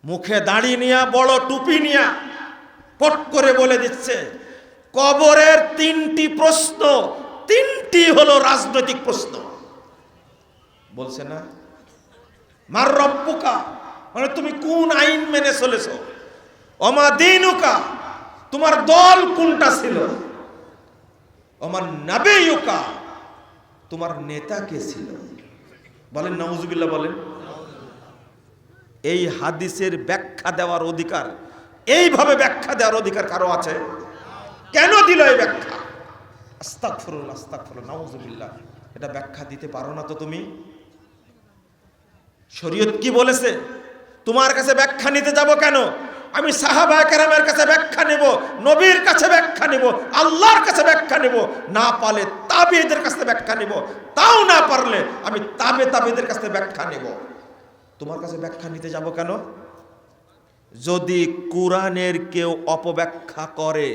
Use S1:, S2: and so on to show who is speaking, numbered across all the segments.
S1: মুখে দাড়ি নিয়া বড় টুপি নিয়া পট করে বলে দিচ্ছে কবরের 3টি প্রশ্ন, 3টি হলো রাজনৈতিক প্রশ্ন। বলছে না মার রব্বুকা, মানে তুমি কোন আইন মেনে চলেছো, ওমা দীনুকা, তোমার দল কোনটা ছিল, ওমার নাবিয়ুকা, তোমার নেতা কে ছিল। বলেন নাউজুবিল্লাহ, বলেন। এই হাদিসের ব্যাখ্যা দেওয়ার অধিকার, এইভাবে ব্যাখ্যা দেওয়ার অধিকার কারো আছে? কেন দিল এই ব্যাখ্যা? আস্তাগফিরুল্লাহ, আস্তাগফিরুল্লাহ, নাউজুবিল্লাহ। এটা ব্যাখ্যা দিতে পারো না তো তুমি? শরীয়ত কি বলেছে? তোমার কাছে ব্যাখ্যা নিতে যাব কেন? আমি সাহাবায়ে কেরামের কাছে ব্যাখ্যা নেব, নবীর কাছে ব্যাখ্যা নেব, আল্লাহর কাছে ব্যাখ্যা নেব, না পারলে তাবেঈদের কাছে ব্যাখ্যা নেব, তাও না পারলে আমি তাবেঈদের কাছে ব্যাখ্যা নেব। তোমার কাছে ব্যাখ্যা নিতে যাব কেন? যদি কোরআনের কেউ অপব্যাখ্যা করে,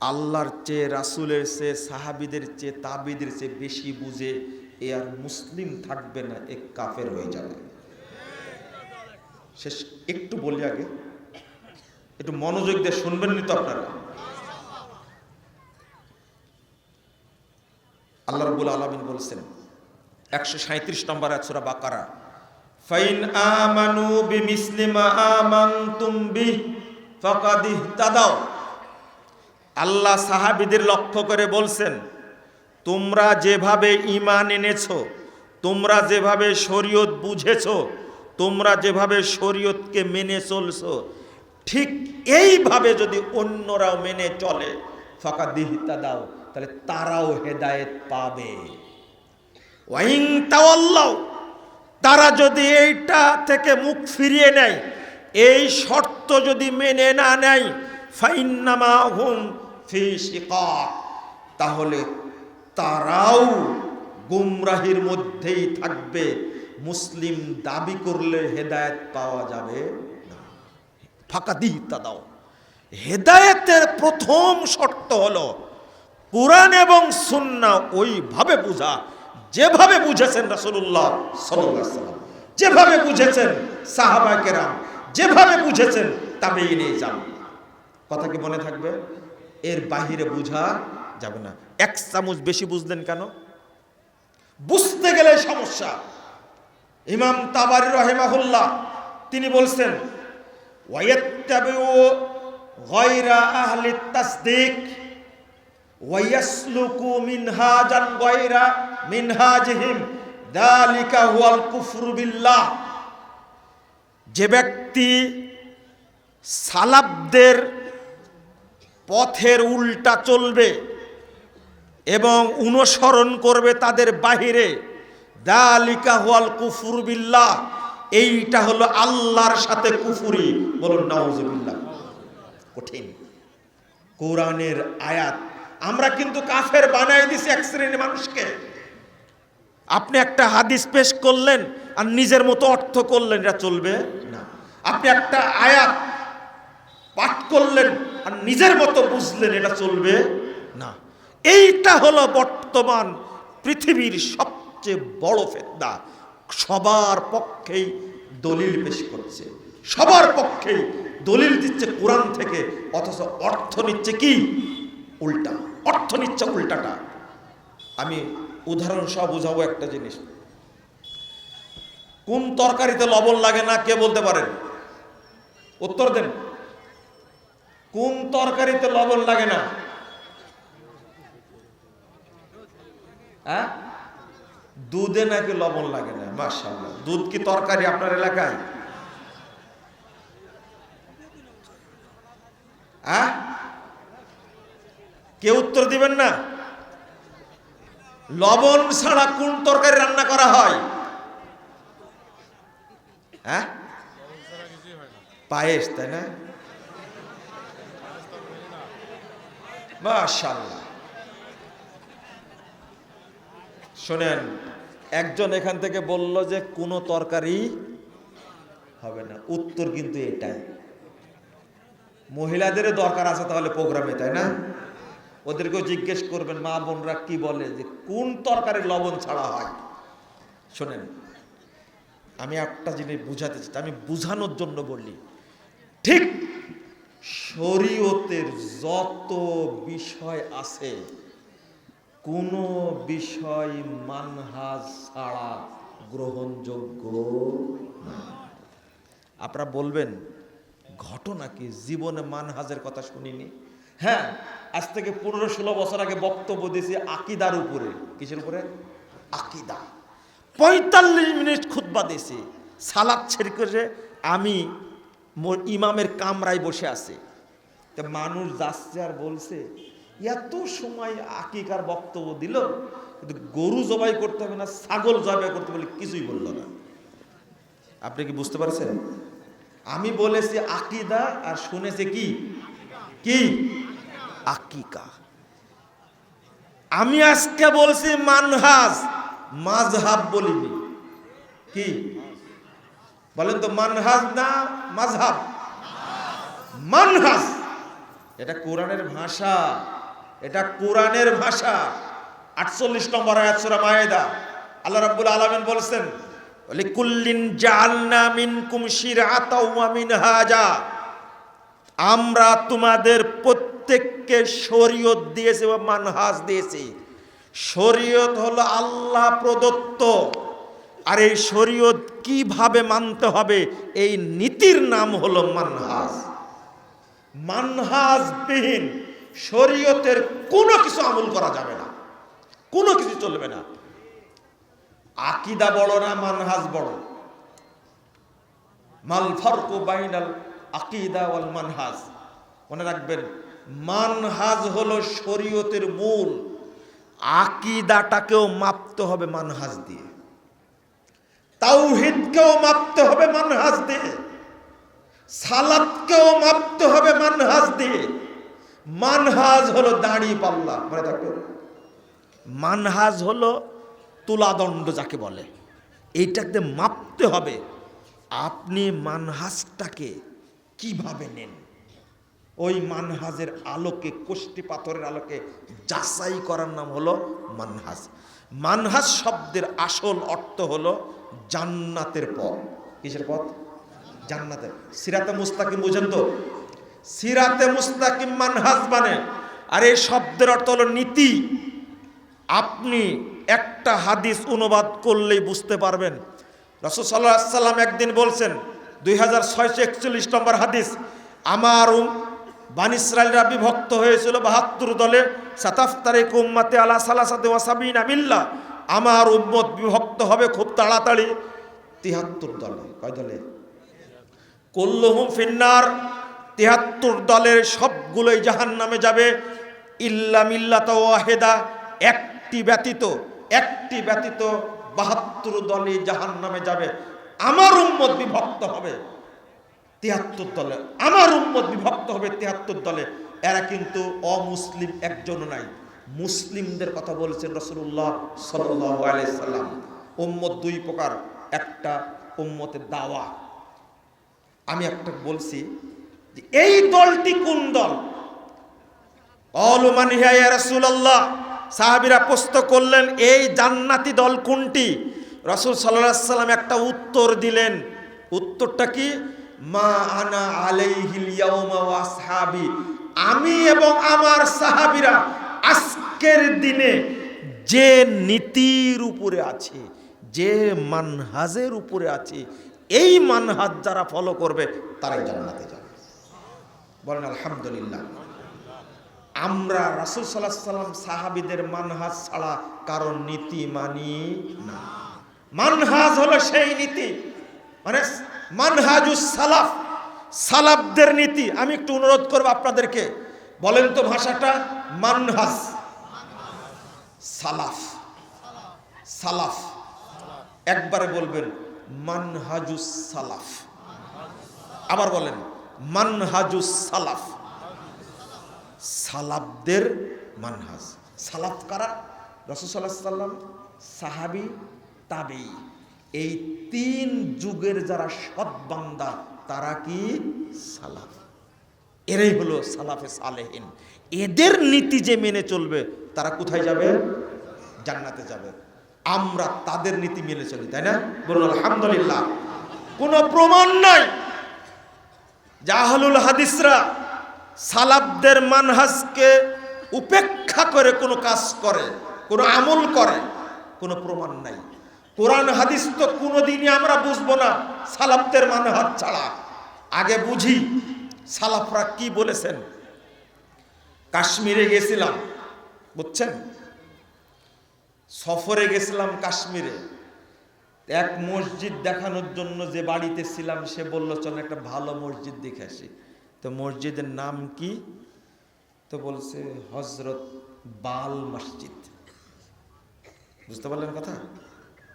S1: আল্লাহর চেয়ে, রাসূলের চেয়ে, সাহাবীদের চেয়ে, তাবেঈদের চেয়ে বেশি বুঝে, এ আর মুসলিম থাকবে না, এ কাফের হয়ে যাবে। শেষ একটু বলি, আগে একটু মনোযোগ দিয়ে শুনবেন নি তো আপনারা? আল্লাহ রাব্বুল আলামিন বলছেন 137 নম্বর আয়াত সূরা বাকারা, ফাইন আমানু বিমিসলি মা আমানতুম বিহি ফাকাদ ইহতাদাও। আল্লাহ সাহাবীদের লক্ষ্য করে বলছেন, তোমরা যেভাবে ঈমান এনেছো, তোমরা যেভাবে শরীয়ত বুঝেছো, তোমরা যেভাবে শরীয়তকে মেনে চলছো, ঠিক এইভাবে যদি অন্যরাও মেনে চলে, ফাকাদ ইহতাদাও, তাহলে তারাও হেদায়েত পাবে। ওয়াইন তাওয়াল্লাও, তারা যদি এইটা থেকে মুখ ফিরিয়ে নেয়, এই শর্ত যদি মেনে না নেয়, ফাইন্নামা হুম ফি শিকাক, তাহলে তারাও গুমরাহির মধ্যেই থাকবে। মুসলিম দাবি করলে হেদায়েত পাওয়া যাবে না। ফাকাদ ইহতাদাও, হেদায়েতের প্রথম শর্ত হলো কুরআন এবং সুন্নাহ ওইভাবে বুঝা, যেভাবে বুঝেছেন রাসূলুল্লাহ সাল্লাল্লাহু আলাইহি ওয়াসাল্লাম, যেভাবে বুঝেছেন সাহাবায়ে কেরাম, যেভাবে বুঝেছেন তাবেঈনে যান। কথা কি মনে থাকবে? এর বাহিরে বুঝা যাবে না। 1 চামচ বেশি বুঝলেন কেন? বুঝতে গেলে সমস্যা। ইমাম তাবারী রাহিমাহুল্লাহ তিনি বলছেন, ওয়ায়াত্তাবিউ গায়রা আহলি তাসদীক ওয়ায়াসলুকু মিনহাজান গায়রা মিনহাজিহিম যালিকা হুয়াল কুফরু বিল্লাহ। যে ব্যক্তি সালাফদের পথের উল্টা চলবে এবং অনুসরণ করবে তাদের বাহিরে, যালিকা হুয়াল কুফরু বিল্লাহ, এইটা হলো আল্লাহর সাথে কুফরি। বলুন নাউজুবিল্লাহ। কঠিন কোরআনের আয়াত আমরা কিন্তু কাফের বানাই দিছি এক শ্রেণীর মানুষকে। আপনি একটা হাদিস পেশ করলেন আর নিজের মতো অর্থ করলেন, এটা চলবে না। আপনি একটা আয়াত পাঠ করলেন আর নিজের মতো বুঝলেন, এটা চলবে না। এইটা হলো বর্তমান পৃথিবীর সবচেয়ে বড় ফিতনা। সবার পক্ষেই দলিল পেশ করছে, সবার পক্ষেই দলিল দিচ্ছে কোরআন থেকে, অথচ অর্থ নিচ্ছে কি? উল্টা অর্থ নিচ্ছে, উল্টাটা। আমি উদাহরণ সহ বুঝাবো একটা জিনিস। কোন তরকারিতে লবণ লাগে না কে বলতে পারেন? উত্তর দেন। কোন তরকারিতে লবণ লাগে না? হ্যাঁ, দুধে নাকি লবণ লাগে না? মাশাআল্লাহ। দুধ কি তরকারি আপনার এলাকায়? হ্যাঁ, কেউ উত্তর দিবেন না? লবণ ছাড়া কোন তরকারি রান্না করা হয়? হ্যাঁ, পায়েস, তাই না? মাশাআল্লাহ। শোনেন, একজন এখান থেকে বলল যে কোনো তরকারি হবে না। উত্তর কিন্তু এটাই। মহিলাদের দরকার আছে তাহলে প্রোগ্রামে, তাই না? ওদেরকেও জিজ্ঞেস করবেন মা বোনরা কি বলে যে কোন তরকারি লবণ ছাড়া হয়। শোনেন, আমি একটা জিনিস বুঝাতে চাই, আমি বুঝানোর জন্য বললি, ঠিক শরীয়তের যত বিষয় আছে কোনো বিষয় মানহাজ ছাড়া গ্রহণযোগ্য না। আপনারা বলবেন ঘটনা কি, জীবনে মানহাজের কথা শুনিনি? হ্যাঁ, আজ থেকে 15-16 বছর আগে বক্তব্য দিয়েছি আকীদার উপরে। কিসের উপরে? আকীদা। 45 মিনিট খুতবা দিয়েছি, সালাত ছেড়ে করে আমি ইমামের কামরায় বসে আছি। তো মানুষ যাচ্ছে আর বলছে এত সময় আকিকার বক্তব্য দিল, কিন্তু গরু জবাই করতে হবে না, ছাগল জবাই করতে বলে কিছুই বলল না। আপনি কি বুঝতে পারছেন? আমি বলেছি আকীদা আর শুনেছে কি কি আকিকা। আমি আজকে বলছি মানহাজ, মাযহাব বলিনি। কি বলেন তো, মানহাজ না মাযহাব? মানহাজ এটা কোরআনের ভাষা, এটা কোরআনের ভাষা। 48 নম্বর আয়াত সূরা মায়েদা, আল্লাহ রাব্বুল আলামিন বলেছেন লিকুল্লিন জাআলনা মিনকুম শিরআতাও ওয়া মিনহাজা, আমরা তোমাদের প্রত্যেককে শরীয়ত দিয়েছি বা মানহাজ দিয়েছি। শরীয়ত হলো আল্লাহ প্রদত্ত, আর এই শরীয়ত কিভাবে মানতে হবে এই নীতির নাম হলো মানহাজ। মানহাজবিহীন শরীয়তের কোনো কিছু আমল করা যাবে না, কোনো কিছু চলবে না। আকীদা বড় না মানহাজ বড়? মাল ফারকু বাইনাল আকীদা ওয়াল মানহাজ। মনে রাখবেন, মানহাজ হলো শরীয়তের মূল, আকীদাটাকেও মাপতে হবে মানহাজ দিয়ে, তাওহীদকেও মাপতে হবে মানহাজ দিয়ে, সালাতকেও মাপতে হবে মানহাজ দিয়ে। মানহাজ হলো দাড়ি পাল্লা, মনে থাকবে। মানহাজ হলো তুলাদণ্ড যাকে বলে, এইটাকে মাপতে হবে। আপনি মানহাজটাকে কিভাবে নেন, ওই মানহাজের আলোকে, কোষ্টি পাথরের আলোকে যাচাই করার নাম হলো মানহাজ। মানহাজ শব্দের আসল অর্থ হলো জান্নাতের পথ। কিসের পথ? জান্নাতের। সিরাতে মুস্তাকিম বুঝেন তো? সিরাতে মুস্তাকিম মানহাজ মানে, আর এই শব্দের অর্থ হলো নীতি। আপনি একটা হাদিস অনুবাদ করলেই বুঝতে পারবেন। রাসূল সাল্লাল্লাহু আলাইহি সাল্লাম একদিন বলছেন, 2641 নম্বর হাদিস, আমার বানী ইসরাঈলরা বিভক্ত হয়েছিল 72 দলে। সাতাফতারিকু উম্মতি আলা সালাসাতি ওয়া সাবিনা মিল্লাহ, আমার উম্মত বিভক্ত হবে খুব তাড়াতাড়ি 73 দলে। কয় দলে? কুল্লুহুম ফিন্নার, 73 দলের সবগুলোই জাহান্নামে যাবে, ইল্লা মিল্লাতা ওয়াহিদা, একটি ব্যতীত 72 দলই জাহান্নামে যাবে। আমার উম্মত বিভক্ত হবে 73 দলে, আমার উম্মত বিভক্ত হবে 73 দলে। এরা কিন্তু অমুসলিম একজনও নাই, মুসলিমদের কথা বলেছেন রাসূলুল্লাহ সাল্লাল্লাহু আলাইহি সাল্লাম। উম্মত দুই প্রকার, একটা উম্মতের দাওয়া। আমি একটা বলছি যে এই দলটি কোন দল? অলুমান হিয়া ইয়া রাসূলুল্লাহ, সাহাবীরা প্রশ্ন করলেন এই জান্নাতি দল কোনটি? রাসূল সাল্লাল্লাহু আলাইহি সাল্লাম একটা উত্তর দিলেন। উত্তরটা কি? মা আনা আলাইহিল ইয়াউমা ওয়া আসহাবি, আমি এবং আমার সাহাবীরা আজকের দিনে যে নীতির উপরে আছে, যে মানহাজের উপরে আছে, এই মানহাজ যারা ফলো করবে তারাই জান্নাতে যাবে। বলেন আলহামদুলিল্লাহ। আমরা রাসূল সাল্লাল্লাহু আলাইহি সাল্লাম সাহাবীদের মানহাজ ছাড়া কারণ নীতি মানি না। মানহাজ হলো সেই নীতি, মানে মানহাজুস সালাফ, সালাফদের নীতি। আমি একটু অনুরোধ করব আপনাদেরকে, বলেন তো ভাষাটা, মানহাজ, সালাফ, সালাফ একবারে বলবেন মানহাজুস সালাফ, আবার বলেন মানহাজুস সালাফ, সালাফদের মানহাজ। সালাফ কারা? রাসূল সাল্লাল্লাহু আলাইহি সাল্লাম, সাহাবী, তাবেঈ, এই তিন যুগের যারা সৎ বান্দা তারা কি সালাফ। এরাই হলো সালাফে সালেহিন। এদের নীতি যে মেনে চলবে তারা কোথায় যাবে? জান্নাতে যাবে। আমরা তাদের নীতি মেনে চলি, তাই না? বলুন আলহামদুলিল্লাহ। কোনো প্রমাণ নাই যে আহলুল হাদিসরা সালাফদের মানহাজকে উপেক্ষা করে কোনো কাজ করে, কোনো আমল করে, কোনো প্রমাণ নাই। কোরআন হাদিস তো কোনোদিনই আমরা বুঝবো না সালাফদের মানহাজ ছাড়া। আগে বুঝি সালাফরা কি বলেছেন। কাশ্মীরে গেছিলাম, বুঝছেন, সফরে গেছিলাম কাশ্মীরে। এক মসজিদ দেখানোর জন্য যে বাড়িতে ছিলাম সে বলল চল একটা ভালো মসজিদ দেখে আসি। তো মসজিদের নাম কি? তো বলছে হজরত বাল মসজিদ। বুঝতে পারলেন কথা?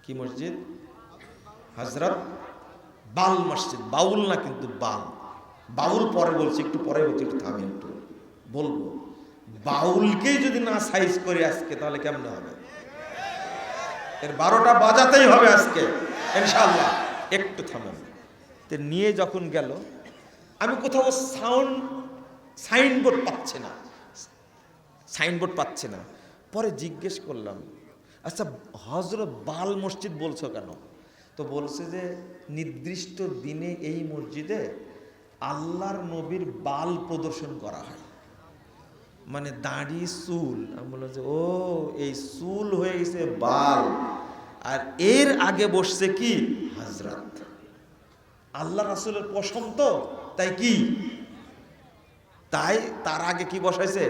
S1: কি মসজিদ? হজরত বাল মসজিদ। বাউল না কিন্তু, বাল। বাউল পরে বলছি, একটু পরে বলছি, একটু থামি, একটু বলবো। বাউলকেই যদি না সাইজ করি আজকে তাহলে কেমনে হবে? এর 12টা বাজাতেই হবে আজকে ইনশাআল্লাহ। একটু থামেন। তো নিয়ে যখন গেল, আমি কোথাও সাইনবোর্ড পাচ্ছি না। পরে জিজ্ঞেস করলাম, আচ্ছা হযরত বাল মসজিদ বলছো কেন? তো বলছে যে নির্দিষ্ট দিনে এই মসজিদে আল্লাহর নবীর বাল প্রদর্শন করা হয়, মানে দাড়ি চুল। আমি বললাম যে ও এই চুল হয়ে গেছে বাল, আর এর আগে বসছে কি হযরত। আল্লাহ রাসূলের পশম তো, তাই কি, তাই তার আগে কি বসাইছে?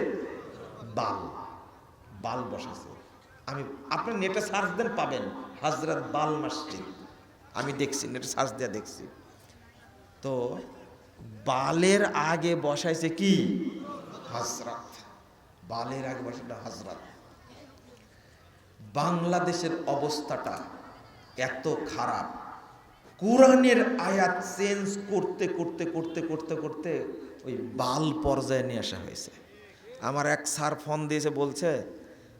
S1: বাল বসাইছে। আপনি নেটে সার্চ দেন পাবেন হযরত বাল মসজিদ। আমি দেখছি, নেটে সার্চ দিয়ে দেখছি। তো বালের আগে বসাইছে কি হযরত, বালের আগে বসাইছে হযরত। বাংলাদেশের অবস্থাটা এত খারাপ, কোরআনের আয়াত চেঞ্জ করতে করতে করতে করতে করতে ওই বাল পর্যায়ে নিয়ে আসা হয়েছে। আমার এক স্যার ফোন দিয়েছে, বলছে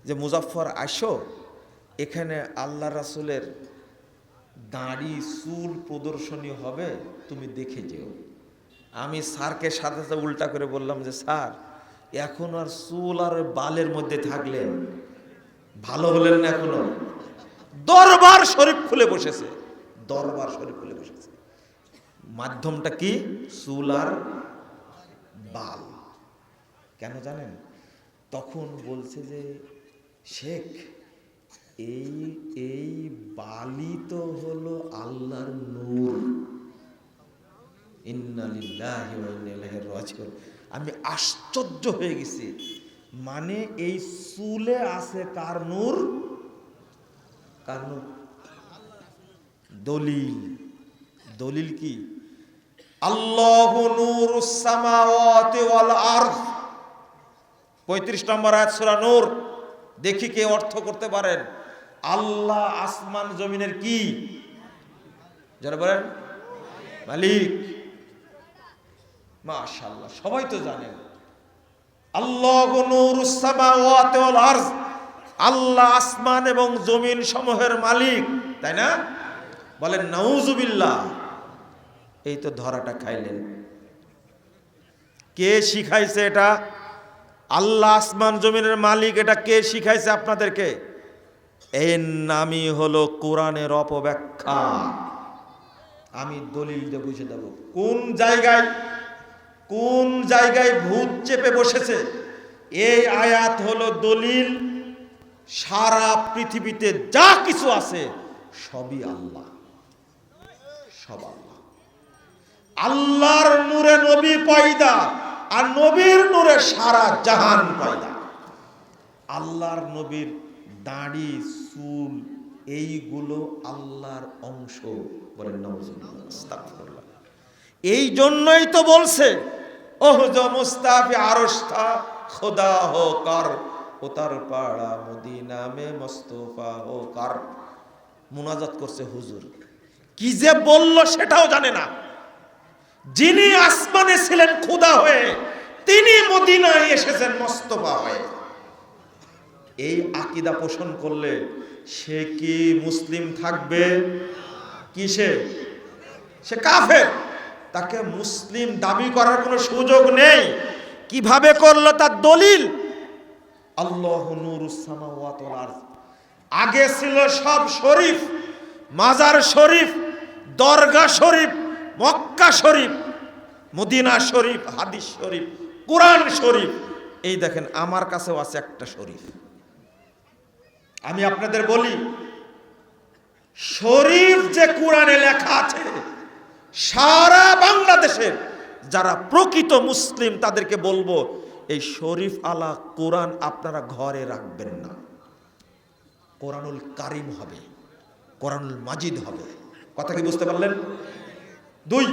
S1: যে মুজাফফর আসো, এখানে আল্লাহ রাসূলের দাড়ি চুল প্রদর্শনী হবে, তুমি দেখে যেও। আমি স্যারকে সাথে সাথে উল্টা করে বললাম যে স্যার এখন আর চুল আর বালের মধ্যে থাকলে ভালো হলেন না, এখনো দরবার শরীফ খুলে বসেছে। মাধ্যমটা কি? চুল আর বাল। কেন জানেন? তখন বলছে যে শেখ এই বালি তো হলো আল্লাহর নূর, ইন্না লিল্লাহি ওয়া ইন্না ইলাইহি রাজিউন। আমি আশ্চর্য হয়ে গেছি, মানে এই চুলে আছে কার নূর? কার নূর? দলিল কি? আল্লাহু নূরুস সামাওয়াতি ওয়াল আরদ, 35 নম্বর আয়াত সূরা নূর। দেখি কে অর্থ করতে পারেন। আল্লাহ আসমান জমিনের কি? যারা বলেন মালিক। মাশাআল্লাহ, সবাই তো জানেন আল্লাহু নূরুস সামাওয়াতি ওয়াল আরদ, আল্লাহ আসমান এবং জমিন সমূহের মালিক, তাই না? বলেন নাউজুবিল্লাহ। এই তো ধরাটা খাইলেন। কে শিখাইছে এটা? আল্লাহ আসমান জমিনের মালিক, এটা কে শিখাইছে আপনাদেরকে? এর নামই হলো কোরআনের অপব্যাখ্যা। আমি দলিল দিয়ে বুঝে দেব কোন জায়গায় ভূত চেপে বসেছে। এই আয়াত হলো দলিল। সারা পৃথিবীতে যা কিছু আছে সবই আল্লাহ, সব আল্লাহ। আল্লাহর নূরে নবী পয়দা, আর নবীর নূরে সারা জাহান পয়দা। আল্লাহর নবীর দাড়ি চুল এইগুলো আল্লাহর অংশ। বলেন নাউজুবিল্লাহ। এই জন্যই তো বলছে ওহ जो मुस्ताफी आरश था खुदा होकर उतर पड़ा मदीना में मुस्तफा होकर। মুনাজাত করছে হুজুর। কি যে বলল সেটাও জানে না। যিনি আসমানে ছিলেন খোদা হয়ে, তিনি মদিনায় এসেছেন মুস্তফা হয়ে। এই আকীদা পোষণ করলে সে কি মুসলিম থাকবে? কিসে? সে কাফের। তাকে মুসলিম দাবি করার কোনো সুযোগ নেই। কিভাবে করলো তার দলিল আল্লাহু নূরুস সামাওয়াতি ওয়াল আরদ। আগে ছিল সব শরীফ, মাজার শরীফ, দরগা শরীফ, মক্কা শরীফ, মদিনা শরীফ, হাদিস শরীফ, কোরআন শরীফ। এই দেখেন আমার কাছেও আছে একটা শরীফ। আমি আপনাদের বলি, শরীফ যে কোরআনে লেখা আছে, সারা বাংলাদেশের যারা প্রকৃত মুসলিম তাদেরকে বলবো, এই শরীফ আলা কোরআন আপনারা ঘরে রাখবেন না। কোরআনুল কারিম হবে, কোরআনুল মাজিদ হবে। কথা কি বুঝতে পারলেন? 2,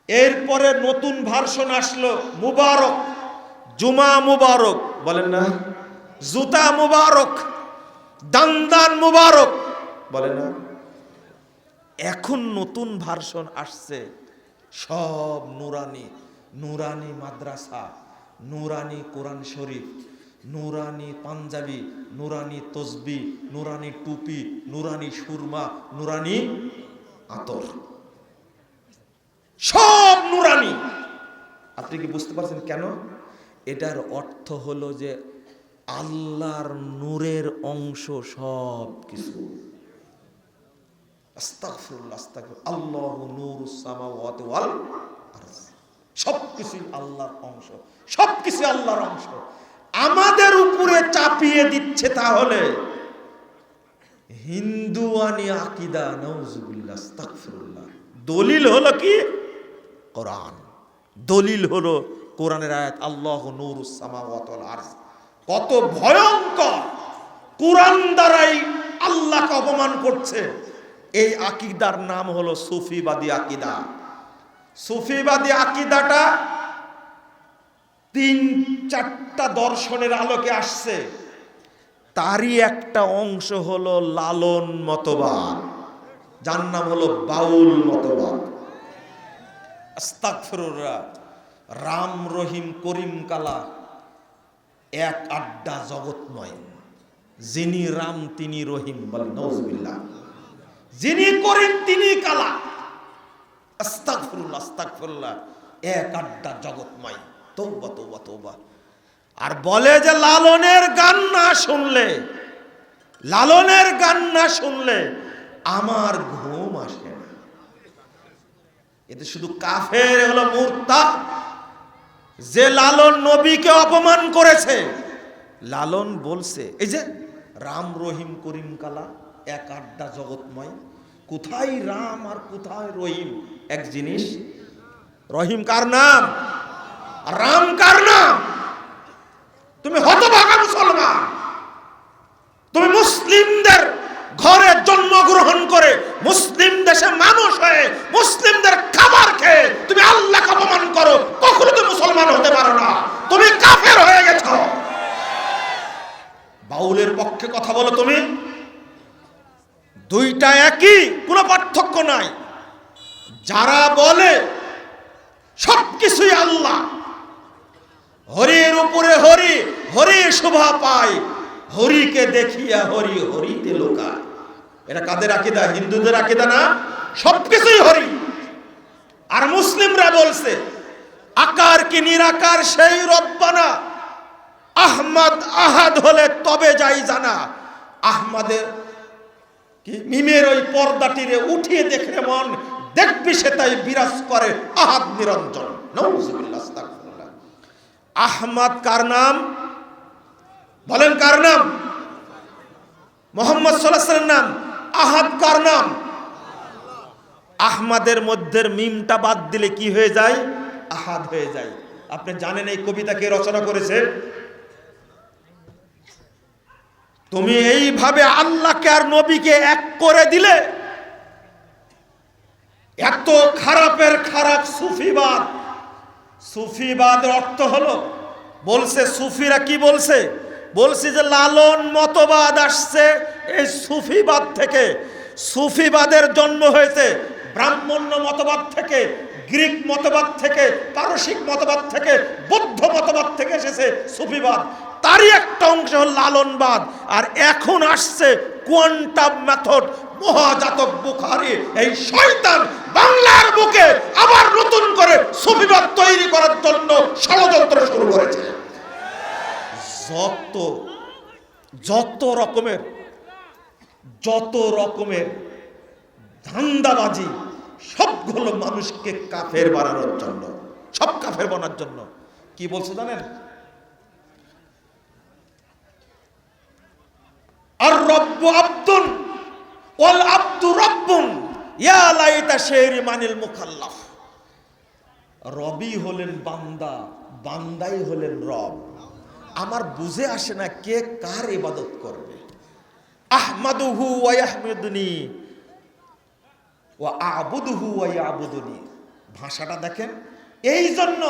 S1: এরপরে নতুন ভার্সন আসলো, মুবারক, জুমা মুবারক, বলেন না? জুতা মুবারক, দান মুবারক, বলেন না? এখন নতুন ভার্সন আসছে, সব নুরানি, নুরানি মাদ্রাসা, নুরানি কোরআন শরীফ, নুরানি পাঞ্জাবি, নুরানি তসবি, নুরানি টুপি, নুরানি সুরমা, নুরানি আতর, সব নুরানি। আপনি কি বুঝতে পারছেন কেন? এটার অর্থ হলো যে আল্লাহর নূরের অংশ সব কিছু। আস্তাগফিরুল্লাহ, আস্তাগফিরুল্লাহ। আল্লাহু নূরুস সামাওয়াতি ওয়াল আরদ। সবকিছু আল্লাহর অংশ, সবকিছু আল্লাহর অংশ আমাদের উপরে চাপিয়ে দিচ্ছে। তাহলে হিন্দুয়ানি আকীদা, নাউজুবিল্লাহ, আস্তাগফিরুল্লাহ। দলিল হলো কি? কোরআন। দলিল হলো কোরআনের আয়াত, আল্লাহু নূরুস সামাওয়াতি ওয়াল আরদ। কত ভয়ঙ্কর! কোরআন দ্বারাই আল্লাহকে অপমান করছে। এই আকীদার নাম হলো সুফিবাদী আকীদা। সুফিবাদী আকীদাটা 3-4টা দর্শনের আলোকে আসছে। তারই একটা অংশ হলো লালন মতবাদ, যার নাম হলো বাউল মতবাদ। আস্তাগফিরুল্লাহ। রাম রহিম করিম কালা এক আড্ডা জগৎময়। যিনি রাম তিনি রহিম, বলেন নাউজুবিল্লাহ। যিনি করিম তিনি কালা। আস্তাগফিরুল্লাহ, আস্তাগফিরুল্লাহ। এক আড্ডা জগৎময়। তওবা, তওবা, তওবা। আর বলে যে লালনের গান না শুনলে, লালনের গান না শুনলে আমার ঘুম আসে না। এতে শুধু কাফের হলো মুরতাদ। যে লালন নবীকে অপমান করেছে, লালন বলছে এই যে রাম রহিম করিম কালা এক আড্ডা জগৎময়। কোথায় রাম আর কোথায় রহিম? এক জিনিস। রহিম কার নাম? রাম কার নাম? তুমি হতভাগা মুসলমান। তুমি মুসলিমদের ঘরে জন্মগ্রহণ করে, মুসলিম দেশে মানুষ হয়ে, মুসলিমদের খাবার খেয়ে তুমি আল্লাহকে অপমান করো, কখনো তুমি মুসলমান হতে পারো না। তুমি কাফের হয়ে গেছো। বাউলের পক্ষে কথা বলো তুমি। দুইটা একই, কোনো পার্থক্য নাই। যারা বলে সবকিছুই আল্লাহ, হরির উপরে হরি, হরি শোভা পায়, হরিকে দেখিয়া হরি হরিতে লোকায়। এটা কাদের আকীদা? হিন্দুদের আকীদা না? সবকিছুই হরি। আর মুসলিমরা বলছে আকার কি নিরাকার সেই রব্বানা, আহমদ আহাদ হলে তবে যাই জানা। আহমদের কি মিমের ওই পর্দাটিরে উঠিয়ে দেখলে মন, দেখবি সে তাই বিরাজ করে আহাদ নিরঞ্জন। নাউজুবিল্লাহ, আস্তাগফিরুল্লাহ। আহমদ কার নাম? বলেন কার নাম? মুহাম্মদ সাল্লাল্লাহু আলাইহি ওয়াসাল্লামের নাম। আহাদ কার নাম? আহমদের মধ্যের মিমটা বাদ দিলে কি হয়ে যায়? আহাদ হয়ে যায়। আপনি জানেন এই কবিতা কে রচনা করেছে? তুমি এইভাবে আল্লাহকে আর নবীকে এক করে দিলে, এত খারাপের খারাপ সুফিবাদ। সুফিবাদের অর্থ হলো, বলছে সুফিরা কি বলছে? বলছি যে লালন মতবাদ আসছে এই সুফিবাদ থেকে। সুফিবাদের জন্ম হয়েছে ব্রাহ্মণ্য মতবাদ থেকে, গ্রিক মতবাদ থেকে, পারসিক মতবাদ থেকে, বৌদ্ধ মতবাদ থেকে এসেছে সুফিবাদ। তারই একটা অংশ হল লালনবাদ। আর এখন আসছে কোয়ান্টাম মেথড। মহাজাতক বুখারী এই শয়তান বাংলার বুকে আবার নতুন করে সুফিবাদ তৈরি করার জন্য ষড়যন্ত্র শুরু করেছে। যত যত রকমের ধান্দাবাজি সবগুলো মানুষকে কাফের বানানোর জন্য, সব কাফের বানানোর জন্য। কি বলছে জানেন? আর রব্বু আব্দুন ওয়াল আব্দু রব্বুন ইয়া লাইতা শেরি মানিল মুকাল্লাফ। রবি হলেন বান্দা, বান্দাই হলেন রব। আমার বুঝে আসে না কে কার ইবাদত করবে। আহমাদুহু ওয়া ইয়াহমিদুনি ওয়া আবুদুহু ওয়া ইয়াবুদুনি। ভাষাটা দেখেন। এই জন্য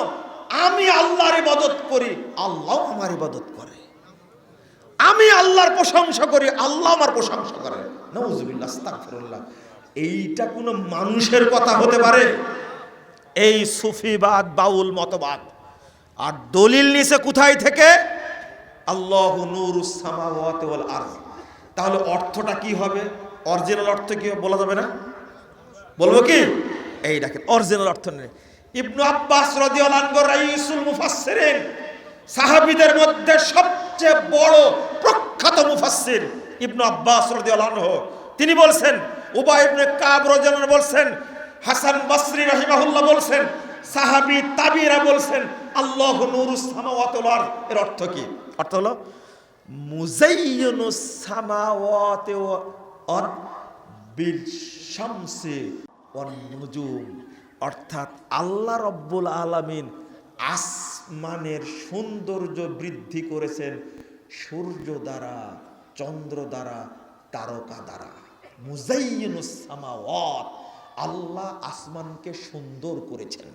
S1: আমি আল্লাহর ইবাদত করি, আল্লাহ আমার ইবাদত করে। আমি আল্লাহর প্রশংসা করি, আল্লাহ আমার প্রশংসা করে। নাউযুবিল্লাহ, আস্তাগফিরুল্লাহ। এইটা কোনো মানুষের কথা হতে পারে? এই সুফিবাদ, বাউল মতবাদ। আর দলিল নিছে কোথায় থেকে? আল্লাহু নূরুস সামাওয়াতি ওয়াল আরদ। তাহলে অর্থটা কি হবে? অরিজিনাল অর্থ কি বলা যাবে না? বলবো কি? এই দেখেন অরিজিনাল অর্থ নেই। ইবনু আব্বাস রাদিয়াল্লাহু আনহু রাইসুল মুফাসসিরিন, সাহাবীদের মধ্যে সবচেয়ে বড় প্রখ্যাত মুফাসসির ইবনু আব্বাস রাদিয়াল্লাহু আনহু, তিনি বলছেন, উবাই ইবনে কাব রাদিয়াল্লাহু আনহু বলছেন, হাসান বসরি রাহিমাহুল্লাহ বলছেন, সাহাবী তাবিরা বলছেন, আল্লাহু নূরুস সামাওয়াতি ওয়াল আরদ। এর অর্থ কি? অর্থ হলো মুযায়্যিনুস সামাওয়াতি ওয়াল বিল শামসি ওয়ান নুজুম। অর্থাৎ আল্লাহ রব্বুল আলামিন আসমানের সৌন্দর্য বৃদ্ধি করেছেন সূর্য দ্বারা, চন্দ্র দ্বারা, তারকা দ্বারা। মুযায়্যিনুস সামাওয়াত, আল্লাহ আসমানকে সুন্দর করেছেন।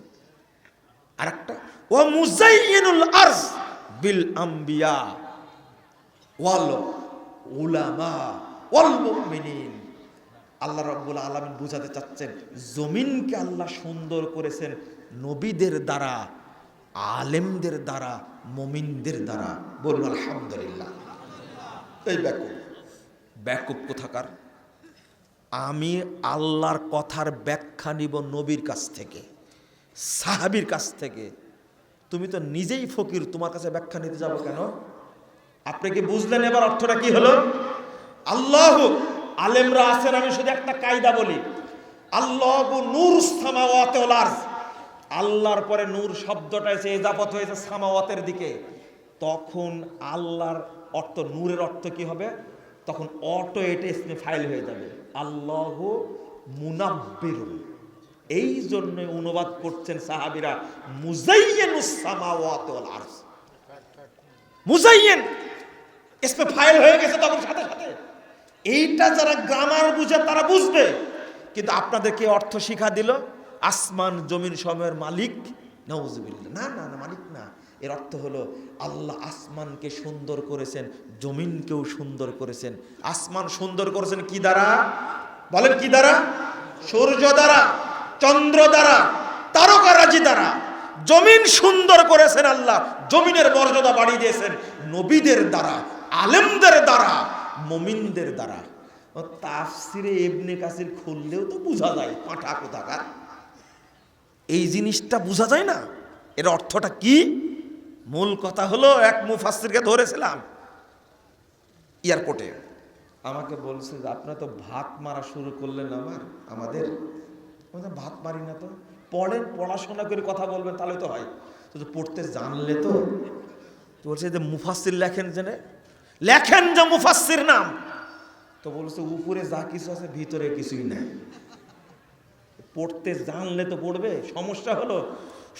S1: আরেকটা ওয়া মুযায়্যিনুল আরজ বিল আম্বিয়া ওয়াল উলামা ওয়াল মুমিনিন। আল্লাহ রাব্বুল আলামিন বুঝাতে চাচ্ছেন জমিনকে আল্লাহ সুন্দর করেছেন নবীদের দ্বারা, আলেমদের দ্বারা, মুমিনদের দ্বারা। বলুন আলহামদুলিল্লাহ। এই ব্যাকুব কোথাকার? আমি আল্লাহর কথার ব্যাখ্যা নিব নবীর কাছ থেকে, সাহাবীর কাছ থেকে। তুমি তো নিজেই ফকির, তোমার কাছে ব্যাখ্যা নিতে যাবো কেন? আপনি কি বুঝলেন এবার অর্থটা কি হলো? আল্লাহ, আলেমরা আছেন, আমি শুধু একটা কায়দা বলি, আল্লাহু নূরুস সামাওয়াতি ওয়াল আরদ। আল্লাহর পরে নূর শব্দটা এসে ইজাফত হয়েছে সামাওয়াতের দিকে, তখন আল্লাহর অর্থ, নূরের অর্থ কি হবে? তখন অটো এটা ইসমে ফাইল হয়ে যাবে, আল্লাহু মুনাব্বিরুন। এই জন্য অনুবাদ করছেন সাহাবীরা মুযায়্যিনুস সামাওয়াতি ওয়াল আরদ। মুযায়্যিন ইসমে ফাইল হয়ে গেছে তখন সাথে সাথে। এইটা যারা গ্রামার বুঝে তারা বুঝবে, কিন্তু আপনাদেরকে অর্থ শিখা দিল আসমান জমিন সময়ের মালিক। নাউযুবিল্লাহ। না না না, মালিক না। এর অর্থ হলো আল্লাহ আসমানকে সুন্দর করেছেন, জমিনকেও সুন্দর করেছেন। আসমান সুন্দর করেছেন কি দ্বারা? বলেন কি দ্বারা? সূর্য দ্বারা, চন্দ্র দ্বারা, তারকারাজি দ্বারা। জমিন সুন্দর করেছেন আল্লাহ, জমিনের মর্যাদা বাড়িয়ে দিয়েছেন নবীদের দ্বারা, আলেমদের দ্বারা, মুমিনদের দ্বারা। তাফসিরে ইবনে কাসির খুললেও তো বোঝা যায় পাঠা কোথাকার। এই জিনিসটা বোঝা যায় না এর অর্থটা কি? মূল কথা হলো, এক মুফাসসিরকে ধরেছিলাম এয়ারপোর্টে, আমাকে বলছে যে আপনারা তো ভাত মারা শুরু করলেন আমাদের। ভাত মারি না তো। পড়েন, পড়াশোনা করে কথা বলবেন তাহলে তো হয়। তো পড়তে জানলে তো বলছে যে মুফাসসির লেখেন, জেনে লেখেন যে মুফাসসির নাম। তো বলছে উপরে যা কিছু আছে ভিতরে কিছুই নাই। পড়তে জানলে তো পড়বে। সমস্যা হলো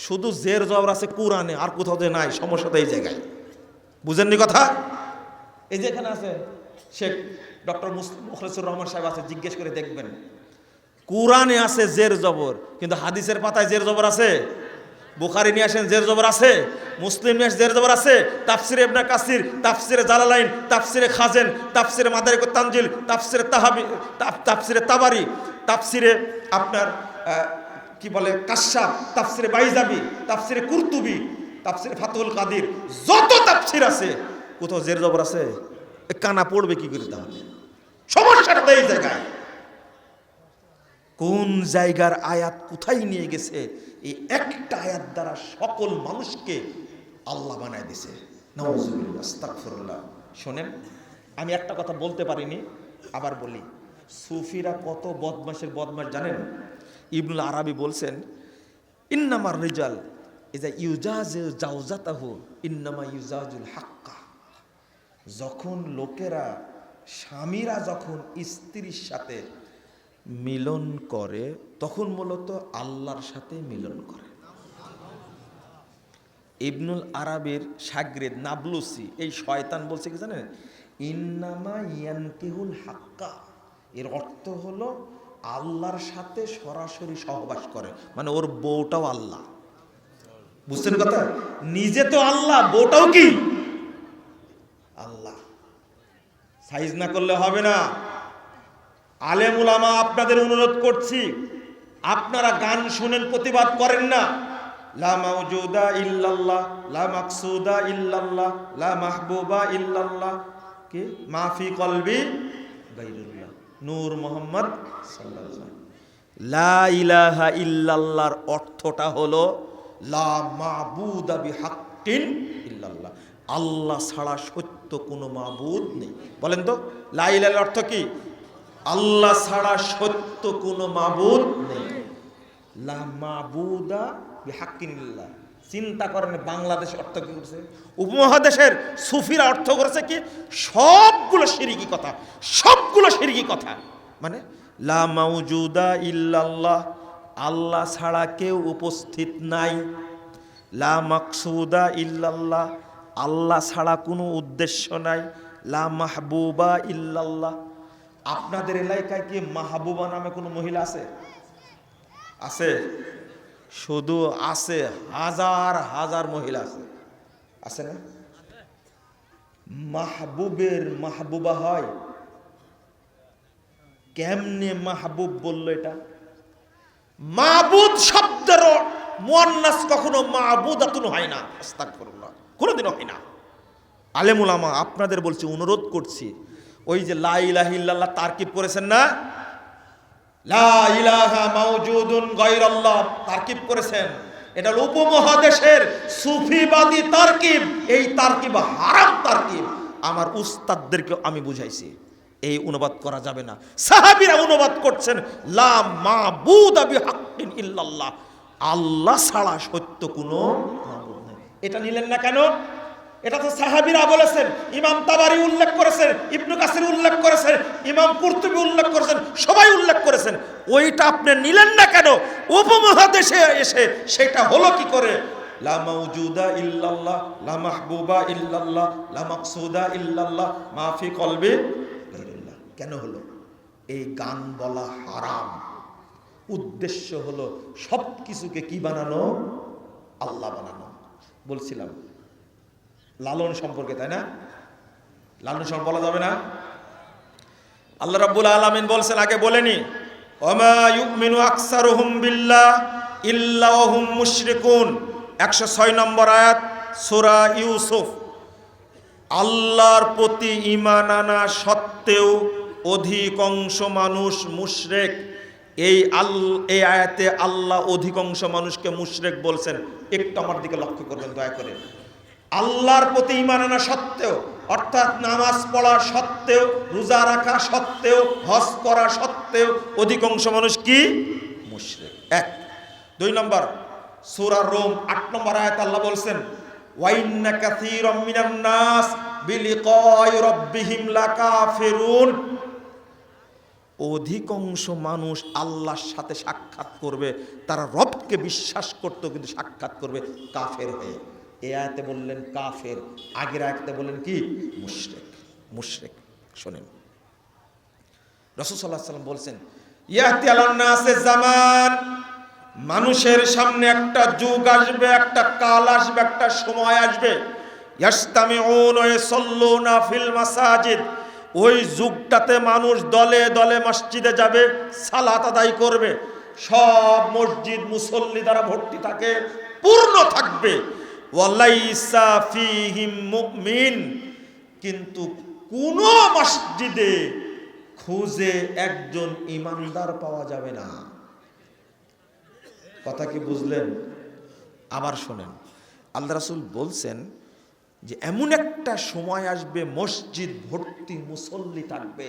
S1: শুধু জের জবর আছে কোরআনে, আর কোথাও যে নাই। সমস্যা তো এই জায়গায়। বুঝেননি কথা? এই যে এখানে আছে শেখ ডক্টর মুখলেসুর রহমান সাহেব আছে, জিজ্ঞেস করে দেখবেন। কোরআনে আছে জের জবর, কিন্তু হাদিসের পাতায় জের জবর আছে? বুখারী নিয়ে আসেন জের জবর আছে, মুসলিম নিয়ে জের জবর আছে, তাফসিরে ইবনে কাসির, তাফসিরে জালালাইন, তাফসিরে খাজেন, তাফসিরে মাদারিকুত তানজিল, তাফসিরে তাহাবি, তাফসিরে তাবারি, তাফসিরে আপনার কি বলে কাশশাফ, তাফসিরে বাইজাবি, তাফসিরে কুরতুবি, তাফসিরে ফাতুল কাদির, যত তাফসির আছে কোথাও জের জবর আছে? কানা পড়বে কি করে তাহলে? সমস্যাটা এই জায়গায়। কোন জায়গার আয়াত কোথায় নিয়ে গেছে? এই একটা আয়াত দ্বারা সকল মানুষকে আল্লাহ বানায় দিয়েছে। নাউযুবিল্লাহ, আস্তাগফিরুল্লাহ। শোনেন, আমি একটা কথা বলতে পারিনি, আবার বলি। সুফিরা কত বদমাশের বদমাশ জানেন? ইবনুল আরাবি বলছেন, ইন্নামার রিজাল ইজা ইউজাজু জাওজাতাহু ইন্নামা ইউজাজুল হাক্কা। যখন লোকেরা, স্বামীরা যখন স্ত্রীর সাথে মিলন করে তখন মূলত আল্লাহর সাথে মিলন করে। ইবনুল আরাবির শাগরিদ নাবলুসি এই শয়তান বলছে কি জানেন? ইন্নামা ইয়ানকিহুল হাক্কা, এর অর্থ হলো আল্লাহর সাথে সরাসরি সহবাস করে, মানে ওর বউটাও আল্লাহ। বুঝছেন কথা? নিজে তো আল্লাহ, বউটাও কি আল্লাহ। সাইজ না করলে হবে না। আলেম উলামা আপনাদের অনুরোধ করছি, আপনারা গান শুনেন, প্রতিবাদ করেন না। লা মাওজুদা ইল্লাল্লাহ, লা মাকসুদা ইল্লাল্লাহ, লা মাহবুবা ইল্লাল্লাহ, কি মাফি কলবি গায়রুল্লাহ, নূর মুহাম্মদ সাল্লাল্লাহু আলাইহি ওয়াসাল্লাম। লা ইলাহা ইল্লাল্লাহর অর্থটা হলো লা মাবুদা বিহাক্কিন ইল্লাল্লাহ, আল্লাহ ছাড়া সত্য কোনো মাবুদ নেই। বলেন তো লা ইলাহার অর্থ কি? আল্লাহ ছাড়া সত্য কোনো মাবুদ নেই। লা মাবুদা বিহাক্কিন ইল্লাল্লাহ। চিন্তা করেন বাংলাদেশ অর্থ কি করছে, উপমহাদেশের সুফিরা অর্থ করেছে কি? সবগুলো শিরকি কথা, সবগুলো শিরকি কথা। মানে লা মাওজুদা ইল্লাল্লাহ, আল্লাহ ছাড়া কেউ উপস্থিত নাই। লা মাকসুদা ইল্লাল্লাহ, আল্লাহ ছাড়া কোনো উদ্দেশ্য নাই। লা মাহবুবা ইল্লাল্লাহ, আপনাদের এলাকায় কি মাহবুবা নামে কোনো মহিলা আছে? আছে? শুধু আছে, হাজার হাজার মহিলা আছে, আছে না? মাহবুবের মাহবুবা হয় কেমনে? মাহবুব বললো এটা মাবুদ শব্দের মুয়ান্নাস কখনো মাবুদাতুন হয় না, আস্তাগফিরুল্লাহ, কোনোদিনও হয় না। আলেম উলামা আপনাদের বলছি, অনুরোধ করছি, ওই যে লা ইলাহা ইল্লাল্লাহ তারকিব করেছেন না, লা ইলাহা মাওজুদুন গায়রুল্লাহ তারকিব করেছেন, এটা হলো উপমহাদেশের সুফিবাদী তারকিব। এই তারকিব হারাম তারকিব। আমার উস্তাদদেরকে আমি বুঝাইছি, এই অনুবাদ করা যাবে না। সাহাবীরা অনুবাদ করছেন লা মাবুদা বিহাক্কিন ইল্লাল্লাহ, আল্লাহ ছাড়া সত্য কোনো মাবুদ নেই। এটা নিলেন না কেন? এটা তো সাহাবীরা বলেছেন, ইমাম তাবারি উল্লেখ করেছেন, ইবনে কাসির উল্লেখ করেছেন, ইমাম কুরতুবী উল্লেখ করেছেন, সবাই উল্লেখ করেছেন। ওইটা আপনি নিলেন না কেন? উপমহাদেশে এসে সেটা হলো কি করে? লা মাওজুদা ইল্লাল্লাহ, লা মাহবুবা ইল্লাল্লাহ, লা মাকসুদা ইল্লাল্লাহ, মাফি কলবি গায়রুল্লাহ। কেন হলো? এই গান বলা হারাম। উদ্দেশ্য হলো সব কিছুকে কি বানানো? আল্লাহ বানানো। বলছিলাম লালন সম্পর্কে, তাই না? লালন সম্পর্কে বলা যাবে না? আল্লাহ রাব্বুল আলামিন বলছেন, আগে বলেনি, ওমা ইউমিনু আকসারুহুম বিল্লাহ ইল্লা ওয়া হুম মুশরিকুন, 106 নম্বর আয়াত সূরা ইউসুফ। আল্লাহর প্রতি ঈমান আনা সত্ত্বেও অধিকাংশ মানুষ মুশরিক। এই আয়াতে আল্লাহ অধিকাংশ মানুষকে মুশরিক বলছেন। একটু আমার দিকে লক্ষ্য করবেন দয়া করে। আল্লাহর প্রতি ঈমান আনা সত্ত্বেও, অর্থাৎ নামাজ পড়া সত্ত্বেও, রোজা রাখা সত্ত্বেও, হজ করা সত্ত্বেও অধিকাংশ মানুষ কি? মুশরিক। 1। 2 নম্বর সূরা রুম 8 নম্বর আয়াত আল্লাহ বলছেন, ওয়া ইন্না কাসীরাম মিনান নাস বিলিকাই রাব্বিহিম লাকাফিরুন। অধিকাংশ মানুষ আল্লাহর সাথে সাক্ষাৎ করবে, তারা রবকে বিশ্বাস করতো কিন্তু সাক্ষাৎ করবে কাফের হয়ে। এই আয়াতে বললেন কাফের, আগের আয়াতে বললেন কি? মুশরিক। মুশরিক। শোনেন, রাসূল সাল্লাল্লাহু আলাইহি ওয়াসাল্লাম বলছেন, ইয়াতি আলান নাসে জামান, মানুষের সামনে একটা যুগ আসবে, একটা কাল আসবে, একটা সময় আসবে, ইয়াসতামিউন ওয়া ইয়াসাল্লুনা ফিল মাসাজিদ। ওই যুগটাতে মানুষ দলে দলে মসজিদে যাবে, সালাত আদায় করবে, সব মসজিদ মুসল্লি দ্বারা ভর্তি থাকে, পূর্ণ থাকবে। ওয়ালাইসা ফীহিম মুমিন, কিন্তু কোন মসজিদে খুঁজে একজন ঈমানদার পাওয়া যাবে না। কথা কি বুঝলেন? আবার শোনেন, আল্লাহ রাসূল বলছেন, যে এমন একটা সময় আসবে মসজিদ ভর্তি মুসল্লি থাকবে,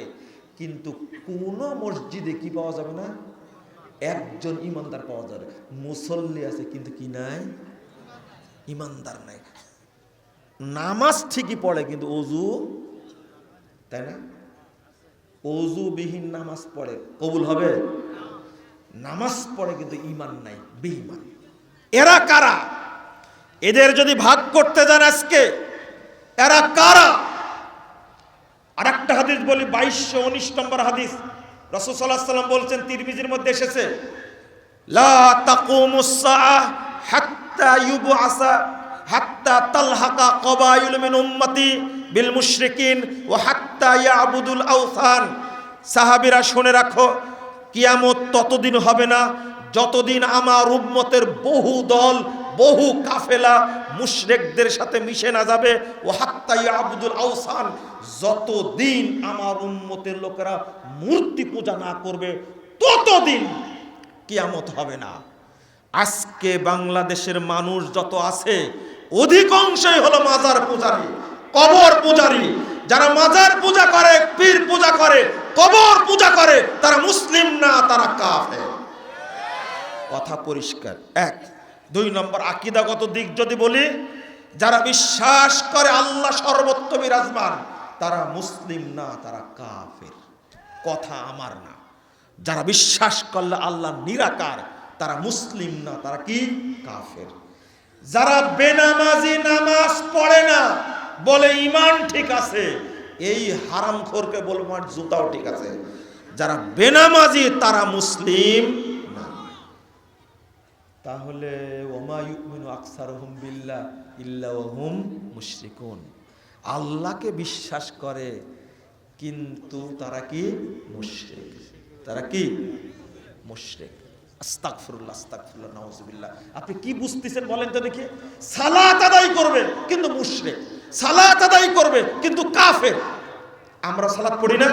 S1: কিন্তু কোনো মসজিদে কি পাওয়া যাবে না, একজন ইমানদার পাওয়া যাবে। মুসল্লি আছে কিন্তু কি নাই, ইমানদার নাই। নামাজ ঠিকই পড়ে কিন্তু অজু, তাই না? অজুবিহীন নামাজ পড়ে, কবুল হবে? নামাজ পড়ে কিন্তু ইমান নাই, বেঈমান। এরা কারা? এদের যদি ভাগ করতে যান আজকে, এরা কারা? আর একটা হাদিস বলি, 2219 নম্বর হাদিস। রাসূল সাল্লাল্লাহু আলাইহি ওয়াসাল্লাম বলছেন, তিরমিজির মধ্যে এসেছে, লা তাকুমুস সাআহ হাত্তা ইউবআসা হাত্তা তালহাকা কবাইল মিন উম্মতি বিল মুশরিকিন ওয়া হাত্তা ইয়াবুদুল আওসান। সাহাবীরা শুনে রাখো, কিয়ামত ততদিন হবে না যতদিন আমার উম্মতের বহু দল, বহু কাফেলা মুশরিকদের সাথে মিশে না যাবে। ও হাত্তা ইয়াবুদুল আওসান, যতদিন আমার উম্মতের লোকেরা মূর্তি পূজা না করবে ততদিন কিয়ামত হবে না। আজকে বাংলাদেশের মানুষ যত আছে অধিকাংশই হলো মাজার পূজারী, কবর পূজারী। যারা মাজার পূজা করে, পীর পূজা করে, কবর পূজা করে, তারা মুসলিম না, তারা কাফের। কথা পরিষ্কার। এক। 2 নম্বর আকীদাগত দিক যদি বলি, যারা বিশ্বাস করে আল্লাহ সর্বত্র বিরাজমান, তারা মুসলিম না, তারা কাফের। কথা আমার না। যারা বিশ্বাস করলে আল্লাহ নিরাকার, তারা মুসলিম না, তারা কি? কাফের। যারা বেনামাজি, নামাজ পড়ে না, বলে ঈমান ঠিক আছে, এই হারামখোরকে বলবো আর জুতাও ঠিক আছে। যারা বেনামাজি তারা মুসলিম না। তাহলে ওমা ইউমিনু আকসারুহুম বিল্লাহ ইল্লা ওয়া হুম মুশরিকুন। আল্লাহকে বিশ্বাস করে কিন্তু তারা কি? মুশরিক। তারা কি? মুশরিক। আস্তাগফিরুল্লাহ, আস্তাগফিরুল্লাহ, নাউজুবিল্লাহ। আপনি কি বুঝতেছেন বলেন তো দেখি? সালাত আদায় করবে কিন্তু মুশরিক, সালাত আদায় করবে কিন্তু কাফের। আমরা সালাত পড়ি না,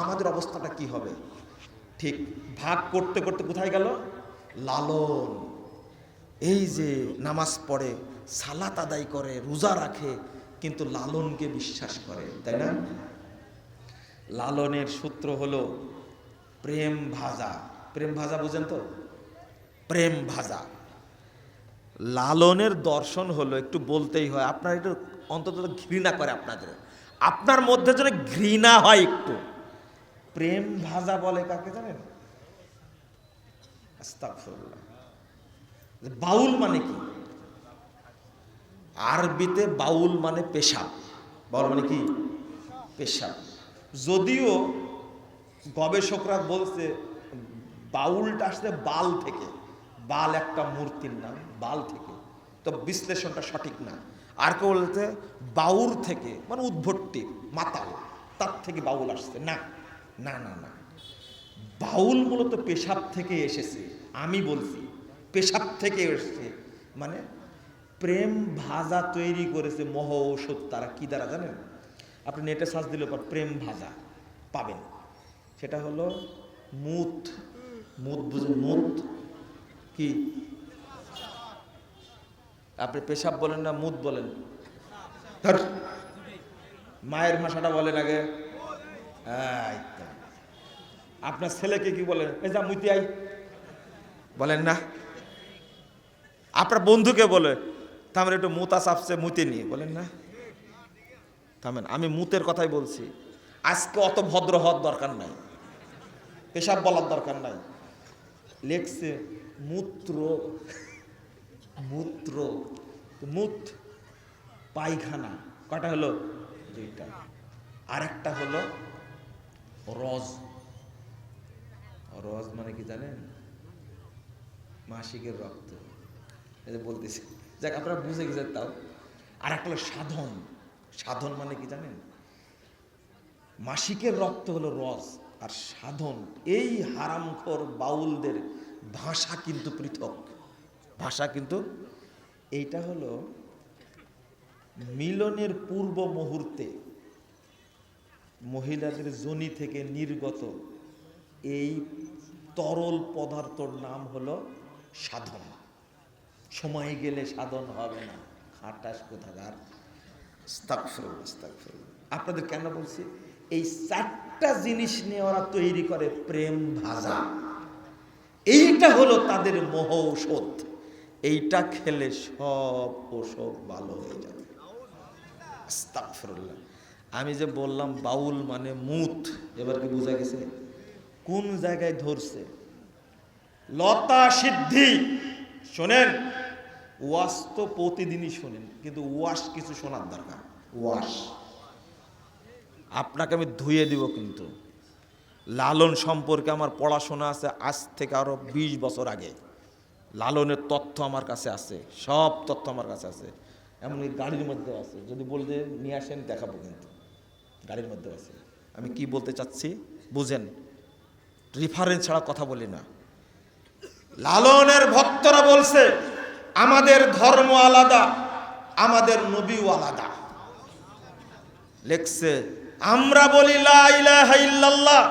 S1: আমাদের অবস্থাটা কি হবে? ঠিক ভাগ করতে করতে কোথায় গেল? লালন। এই যে নামাজ পড়ে, সালাত আদায় করে, রোজা রাখে, কিন্তু লালনকে বিশ্বাস করে, তাই না? লালনের সূত্র হলো প্রেম ভাজা। প্রেম ভাজা বুঝেন তো? প্রেম ভাজা। লালনের দর্শন হলো, একটু বলতেই হয়, আপনার একটু অন্তত ঘৃণা করে, আপনার মধ্যে যেন ঘৃণা হয় একটু। প্রেম ভাজা বলে কাকে জানেন? আস্তাগফিরুল্লাহ। বাউল মানে কি? আরবিতে বাউল মানে পেশাব। বাউল মানে কি? পেশাব। যদিও গবেষকরা বলছে বাউলটা আসছে বাল থেকে, বাল একটা মূর্তির নাম, বাল থেকে, তো বিশ্লেষণটা সঠিক না। আর কেউ বলতে বাউর থেকে, মানে উদ্ভট্টি, মাতাল, তার থেকে বাউল আসছে। না না না না, বাউল মূলত পেশাব থেকে এসেছে। আমি বলছি পেশাব থেকে এসেছে। মানে প্রেম ভাজা তৈরি করেছে মহ ঔষধ। তারা কি দ্বারা জানেন? আপনি নেটে সার্চ দিলে পর প্রেম ভাজা পাবেন। সেটা হলো মুত। মুত বুঝেন? মুত কি? আপনি পেশাব বলেন না মুত বলেন? মায়ের ভাষাটা বলেন আগে। আপনার ছেলেকে কি বলেন? এই যা মুতি আই, বলেন না? আপনার বন্ধুকে বলে তারপরে একটু মুতা চাপছে, মুতে নিয়ে, বলেন না? থামেন, আমি মুতের কথাই বলছি। আজকে অত ভদ্র হওয়ার দরকার নাই, পেশাব বলার দরকার নাই। লেখছে মূত্র। মূত্র, মুত পায়খানা। কটা হলো? 2টা। আরেকটা হলো রজ। রজ মানে কি জানেন? মাসিকের রক্ত। এই যে বলতেছি, যাক আপনারা বুঝে গেছেন। তাও আর একটা হলো সাধন। সাধন মানে কি জানেন? মাসিকের রক্ত হলো রজ, আর সাধন। এই হারামখোর বাউলদের ভাষা কিন্তু পৃথক, ভাষা কিন্তু। এইটা হলো মিলনের পূর্ব মুহূর্তে মহিলাদের যোনি থেকে নির্গত এই তরল পদার্থর নাম হলো সাধন। সময় গেলে সাধন হবে না, খাটাস কোথাকার। আস্তাগফিরুল্লাহ, আস্তাগফিরুল্লাহ। আপনাদের কেন বলছি, এই চারটা জিনিস নিয়ে ওরা তৈরি করে প্রেম ভাজা। এইটা হলো তাদের মোহ ঔষধ। এইটা খেলে সব ওষুধ ভালো হয়ে যাবে। আস্তাগফিরুল্লাহ। আমি যে বললাম বাউল মানে মুত, এবার কি বোঝা গেছে কোন জায়গায় ধরছে? লতা সিদ্ধি শোনেন, ওয়াজ তো প্রতিদিনই শোনেন, কিন্তু ওয়াজ কিছু শোনার দরকার। ওয়াজ আপনাকে আমি ধুয়ে দিব, কিন্তু লালন সম্পর্কে আমার পড়াশোনা আছে আজ থেকে আরো 20 বছর আগে। লালনের তথ্য আমার কাছে আছে, সব তথ্য আমার কাছে আছে, এমনকি গাড়ির মধ্যে আছে। যদি বলতে নিয়ে আসেন দেখাবো, কিন্তু গাড়ির মধ্যে আছে। আমি কি বলতে চাচ্ছি বুঝেন, রেফারেন্স ছাড়া কথা বলি না। লালনের ভক্তরা বলছে আমাদের ধর্ম আলাদা, আমাদের নবীও আলাদা। লেখছে আমরা বলি লা ইলাহা ইল্লাল্লাহ,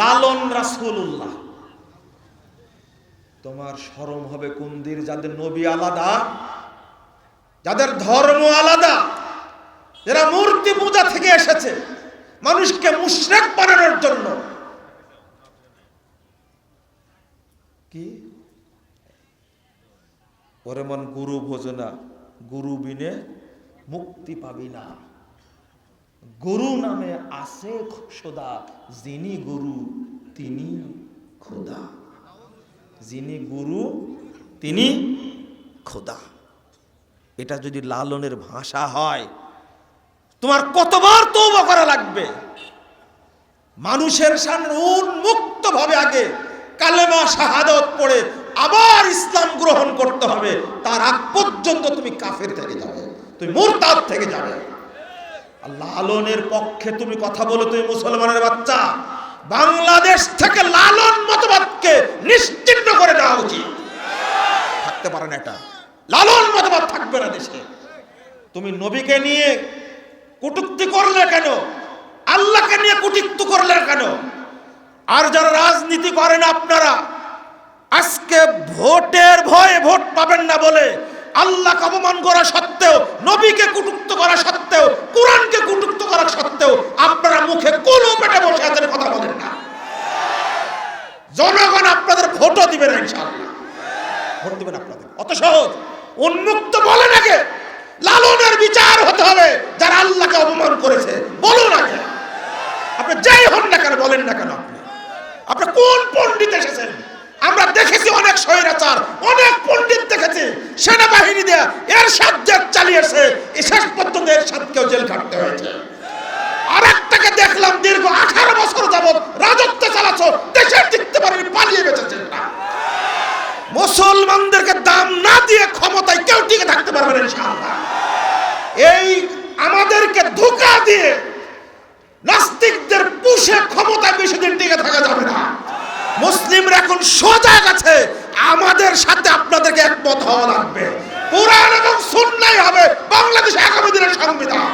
S1: লালন রাসূলুল্লাহ। তোমার শরম হবে কোন দিন, যাদের নবী আলাদা, যাদের ধর্ম আলাদা, যারা মূর্তি পূজা থেকে এসেছে মানুষকে মুশরিক বানানোর জন্য। কি ওরে মন গুরু ভোজনা, গুরু বিনে মুক্তি পাবি না। গুরু নামে আছে খোদা, যিনি গুরু তিনি খোদা। যিনি গুরু তিনি খোদা। এটা যদি লালনের ভাষা হয়, তোমার কতবার তওবা করা লাগবে। মানুষের সামনে উন্মুক্ত ভাবে আগে কালেমা শাহাদাত পড়ে আবার ইসলাম গ্রহণ করতে হবে। তার আগ পর্যন্ত তুমি কাফের থেকে যাবে, তুমি মুরতাদ থেকে যাবে। লালনের পক্ষে তুমি কথা বলো, তুমি মুসলমানের বাচ্চা। বাংলাদেশ থেকে লালন মতবাদকে নিশ্চিহ্ন করে দেওয়া উচিত। থাকতে পারে না, এটা লালন মতবাদ থাকবে না দেশে। তুমি নবীকে নিয়ে কটূক্তি করলে কেন? আল্লাহকে নিয়ে কটূক্তি করলে কেন? আর যারা রাজনীতি করেন আপনারা, আজকে ভোটের ভয়ে ভোট পাবেন না বলে আল্লাহকে অপমান করা সত্ত্বেও, নবীকে কটূক্ত করা সত্ত্বেও, কোরআনকে কটূক্ত করা সত্ত্বেও আপনারা মুখে কোনো পেটে বসে আছেন, কথা বলেন না। জনগণ আপনাদের ভোটও দিবে না, ইনশাআল্লাহ ভোট দিবেন আপনাদের। অত সহজ উন্মুক্ত বলেন আগে লালনের বিচার হতে হবে যারা আল্লাহকে অপমান করেছে। বলুন আগে, আপনি যেই হন না কেন, বলেন না কেন আপনি কোন পণ্ডিত এসেছেন। আমরা দেখেছি অনেক স্বৈরাচার, অনেক পণ্ডিত দেখেছি সেনাবাহিনী দিয়ে এরশাদ চালিয়েছে, শেষ পর্যন্ত এরশাদকেও জেল খাটতে হয়েছে। আর একটাকে দেখলাম দীর্ঘ 18 বছর যাবত রাজত্ব চালাচ্ছ, দেশে টিকতে পারেনি, পালিয়ে বেঁচেছেন না। মুসলমানদেরকে দাম না দিয়ে ক্ষমতায় কেউ টিকে থাকতে পারবে না ইনশাআল্লাহ। এই আমাদেরকে ধোঁকা দিয়ে নাস্তিকদের পুষে ক্ষমতায় বেশি দিন টিকে থাকা যাবে না। মুসলিমরা এখন সজাগ আছে, আমাদের সাথে আপনাদেরকে একমত হওয়া লাগবে। কোরআন এবং সুন্নাহ হবে বাংলাদেশে আগামী দিনের সংবিধান।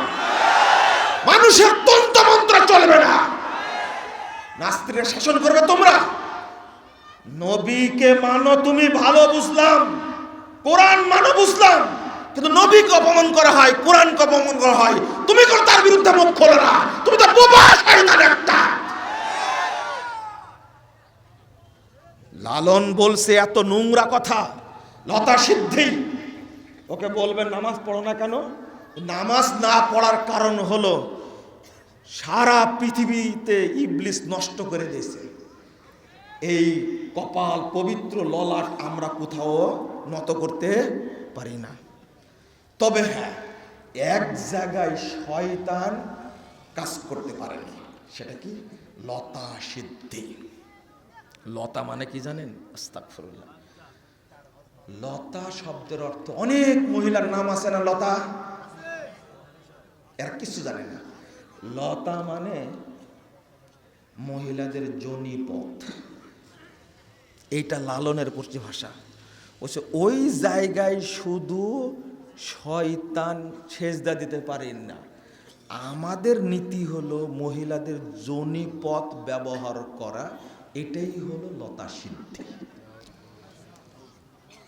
S1: মানুষের তন্ত্র মন্ত্র চলবে না, নাস্তিকরা শাসন করবে। তোমরা নবীকে মানো, তুমি ভালো বুঝলাম, কোরআন মানো বুঝলাম, কিন্তু নবীকে অপমান করা হয়, কোরআনকে অপমান করা হয়, তুমি কেন তার বিরুদ্ধে মুখ খোলো না? তুমি তো বোবা শয়তান একটা। লালন বলছে এত নোংরা কথা, লতা সিদ্ধি। ওকে বলবেন নামাজ পড়ো না কেন? নামাজ না পড়ার কারণ হলো সারা পৃথিবীতে ইবলিস নষ্ট করে দিয়েছে। এই কপাল পবিত্র ললাট আমরা কোথাও নত করতে পারি না। তবে হ্যাঁ, এক জায়গায় শয়তান কাজ করতে পারেনি, সেটা কি? লতা সিদ্ধি। লতা মানে কি জানেন? আস্তাগফিরুল্লাহ। লতা শব্দের অর্থ, অনেক মহিলার নাম আছে না লতা, এর কিছু জানে না। লতা মানে মহিলাদের যোনিপথ। এইটা লালনের পরিভাষা। ওই জায়গায় শুধু শয়তান সেজদা দিতে পারেন না। আমাদের নীতি হলো মহিলাদের যোনিপথ ব্যবহার করা, এটাই হলো লতা সিদ্ধি।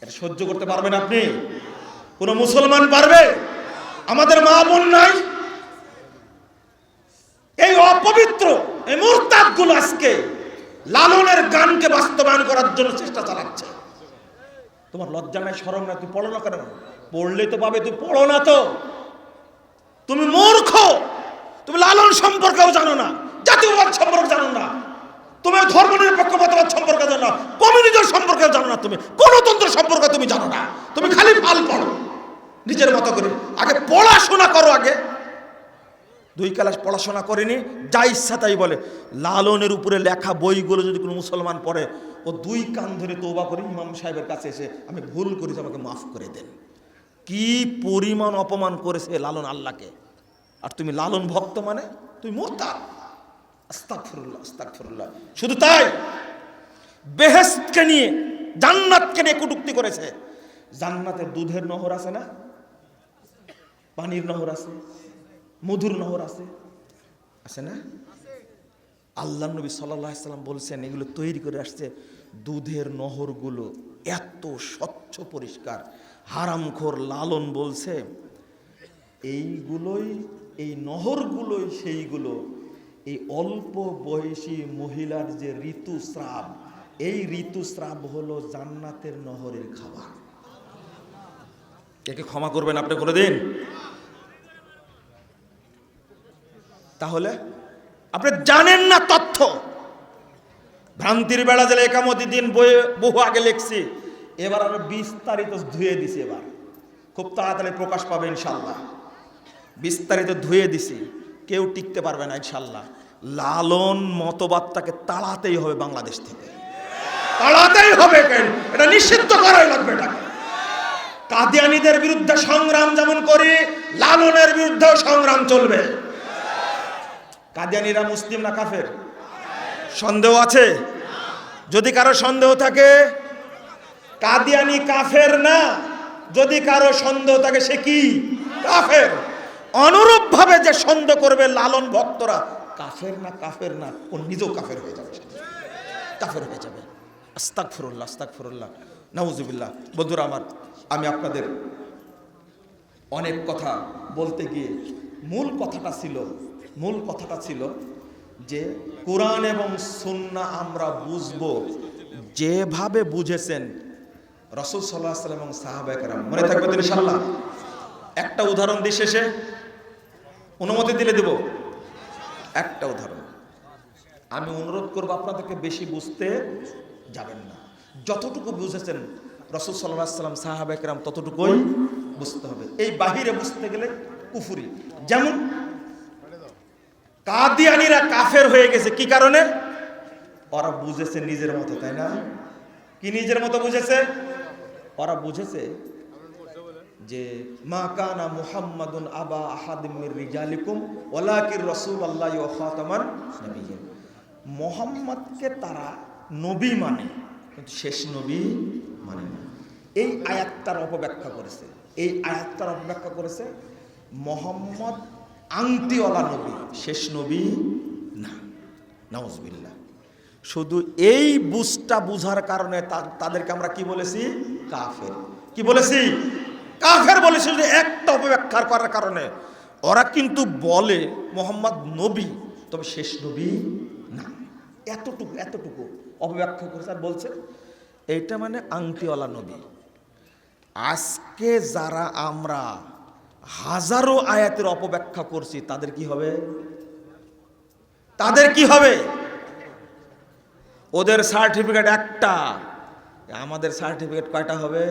S1: এটা সহ্য করতে পারবেন আপনি? কোন মুসলমান পারবে? আমাদের মা বোন নাই? এই অপবিত্র এই মুরতাদগুলো আজকে লালনের গানকে বাস্তবায়ন করার জন্য চেষ্টা চালাচ্ছে। তোমার লজ্জা নাই, শরম নাই? তুই পড়ো না কেন? পড়লেই তো পাবে, তুই পড়ো না তো। তুমি মূর্খ, তুমি লালন সম্পর্কেও জানো না, জাতীয়বাদ সম্পর্কে জানো না, তুমি ধর্মনিরপেক্ষ মতবাদ সম্পর্কে জানো না, কমিউনিজম সম্পর্কে জানো না, তুমি গণতন্ত্র সম্পর্কে তুমি জানো না, তুমি খালি ফাল পড়ো নিজের মতো করে। আগে পড়াশোনা করো। আগে 2 ক্লাস পড়াশোনা করেনি, যা ইচ্ছা তাই বলে। লালনের উপরে লেখা বইগুলো যদি কোনো মুসলমান পড়ে, ও 2 কান ধরে তওবা করে ইমাম সাহেবের কাছে এসে, আমি ভুল করেছি, আমাকে মাফ করে দেন। কি পরিমাণ অপমান করেছে লালন আল্লাহকে। আর তুমি লালন ভক্ত মানে তুই মুরতাদ। আস্তাগফিরুল্লাহ, আস্তাগফিরুল্লাহ। শুধু তাই, বেহেশতকে নিয়ে, জান্নাতকে নিয়ে কটূক্তি করেছে। জান্নাতের দুধের নহর আছে না, পানির নহর আছে, মধুর নহর আছে, আছে না? আল্লাহ নবী সাল্লাল্লাহু আলাইহি সাল্লাম বলছেন, এগুলো তৈরি করে আসছে। দুধের নহরগুলো এত স্বচ্ছ পরিষ্কার। হারামখোর লালন বলছে, এইগুলোই, এই নহরগুলোই সেইগুলো, এই অল্প বয়সী মহিলার যে ঋতুস্রাব, এই ঋতুস্রাব হলো জান্নাতের নহরের খাবার। একে ক্ষমা করবেন আপনি কোনোদিন? তাহলে আপনি জানেন না তথ্য। ভ্রান্তির বেড়া জেলে একামতি দিন বইয়ে বহু আগে লিখছি, এবার আমরা বিস্তারিত ধুয়ে দিছি। এবার খুব তাড়াতাড়ি প্রকাশ পাবে ইনশাল্লাহ। বিস্তারিত ধুয়ে দিছি, কেউ টিকতে পারবে না ইনশাল্লাহ। লালন মতবাদটাকে তাড়াতেই হবে বাংলাদেশ থেকে, তাড়াতেই হবে। কেন? এটা নিষিদ্ধ করাই লাগবে। এটাকে কাদিয়ানীদের বিরুদ্ধে সংগ্রাম যেমন করি, লালনের বিরুদ্ধেও সংগ্রাম চলবে। কাদিয়ানীরা মুসলিম না কাফের? সন্দেহ আছে? যদি কারো সন্দেহ থাকে, কাদিয়ানী কাফের না। যদি কারো সন্দেহ থাকে, সে কি? কাফের। অনুরূপ ভাবে যে সন্দেহ করবে লালন ভক্তরা, কাফের না কাফের না, ও নিজেও কাফের হয়ে যাবে, কাফের হয়ে যাবে। আস্তাগফিরুল্লাহ, আস্তাগফিরুল্লাহ, নাউজুবিল্লাহ। বন্ধুরা আমার, আমি আপনাদের অনেক কথা বলতে গিয়ে মূল কথাটা ছিল যে কোরআন এবং সুন্নাহ আমরা বুঝবো যেভাবে বুঝেছেন রাসূল সাল্লাল্লাহু আলাইহি ওয়াসাল্লাম এবং সাহাবায়ে কেরাম। মনে থাকবে তো ইনশাআল্লাহ? একটা উদাহরণ দিয়ে শেষে অনুমতি দিলে দেব। একটা উদাহরণ। আমি অনুরোধ করবো আপনাদেরকে বেশি বুঝতে যাবেন না। যতটুকু বুঝেছেন রাসূল সাল্লাল্লাহু আলাইহি ওয়াসাল্লাম, সাহাবায়ে কেরাম, ততটুকুই বুঝতে হবে। এই বাহিরে বুঝতে গেলে কুফরি। যেমন কাদিয়ানীরা কাফের হয়ে গেছে কি কারণে? ওরা বুঝেছে নিজের মতো, তাই না? কি নিজের মতো বুঝেছে? ওরা বুঝেছে যে মা কানা মুহাম্মাদুন আবা আহাদিম মির রিজালিকুম ওয়ালাকির রাসূলুল্লাহি ওয়া খাতামান নবিয়্যিন। মুহাম্মদকে তারা নবী মানে, কিন্তু শেষ নবী মানে না। এই আয়াতটার অপব্যাখ্যা করেছে। মুহাম্মদ আংটিওয়ালা নবী, শেষ নবী না। নাউজুবিল্লাহ। শুধু এই বুঝটা বুঝার কারণে তাদেরকে আমরা কি বলেছি? কাফের। কি বলেছি? কাফের বলেছি। যে একটা অপব্যাখ্যা করার কারণে ওরা কিন্তু বলে মুহাম্মদ নবী, তবে শেষ নবী না। এতটুকু অপব্যাখ্যা করেছে। আর বলছে এইটা মানে আংটিওয়ালা নবী। আজকে যারা আমরা হাজারো আয়াতের অপব্যাখ্যা করছি, তাদের কি হবে? ওদের সার্টিফিকেট একটা, আমাদের সার্টিফিকেট কয়টা হবে?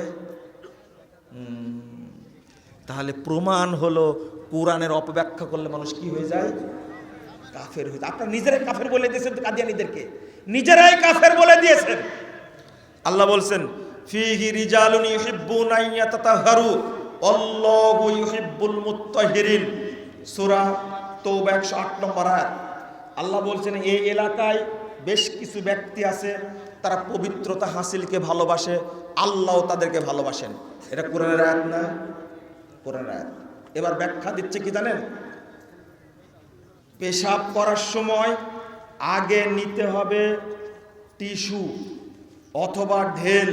S1: তাহলে প্রমাণ হলো কোরআনের অপব্যাখ্যা করলে মানুষ কি হয়ে যায়? কাফের হয়ে যায়। আপনারা নিজেরাই কাফের বলে দিয়েছেন তো, কাদিয়ানীদেরকে নিজেরাই কাফের বলে দিয়েছেন। আল্লাহ বলছেন ফিহি রিজালুন ইউহিব্বুনা ইয়াতাতাহহারু আল্লাহু ইউহিব্বুল মুত্তাহিরিন। সূরা তাওবা 108 নম্বর আয়াত। আল্লাহ বলছেন এই এলাকায় বেশ কিছু ব্যক্তি আছে, তারা পবিত্রতা হাসিলকে ভালোবাসে, আল্লাহও তাদেরকে ভালোবাসেন। এটা কোরআনের আয়াত না? কোরআনের আয়াত। এবার ব্যাখ্যা দিচ্ছে কি জানেন? পেশাব করার সময় আগে নিতে হবে টিস্যু অথবা ঢেল,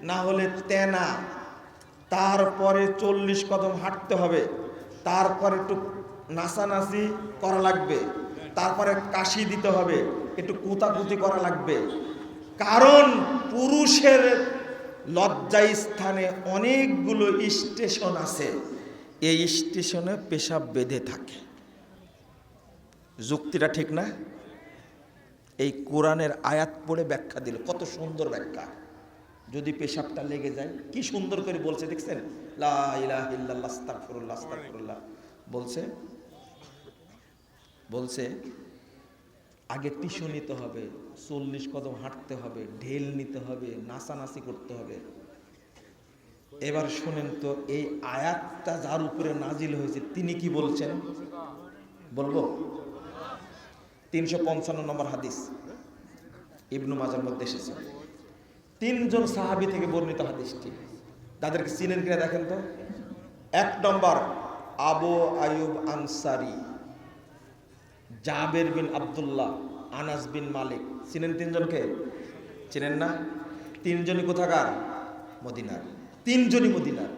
S1: না হলে তেনা, তারপরে 40 কদম হাঁটতে হবে, তারপর একটু নাচানাচি করা লাগবে, তারপরে কাশি দিতে হবে, একটু কুতাকুতি করা লাগবে। কারণ পুরুষের লজ্জা স্থানে অনেকগুলো স্টেশন আছে, এই স্টেশনে পেশাব বেঁধে থাকে। যুক্তিটা ঠিক না? এই কোরআনের আয়াত পড়ে ব্যাখ্যা দিল, কত সুন্দর ব্যাখ্যা। যদি পেশাবটা লেগে যায় কি সুন্দর করে বলছে, দেখছেন? লা ইলাহা ইল্লাল্লাহ আস্তাগফিরুল্লাহ আস্তাগফিরুল্লাহ বলছে আগে টিস্যু নিতে হবে, 40 কদম হাঁটতে হবে, ঢেল নিতে হবে, নাচানাচি করতে হবে। এবার শোনেন তো, এই আয়াতটা যার উপরে নাজিল হয়েছে তিনি কি বলছেন বলবো? 355 নম্বর হাদিস, ইবনু মাজার মধ্যে এসেছে। 3 জন সাহাবী থেকে বর্ণিত হাদিসটি। তাদেরকে চিনেন কিনা দেখেন তো। 1 নম্বর আবু আয়ুব আনসারী, জাবের বিন আব্দুল্লাহ, আনাস বিন মালিক। চিনেন 3 জনকে? চিনেন না? 3 জনই কোথাকার? মদিনার। 3 জনই মদিনার।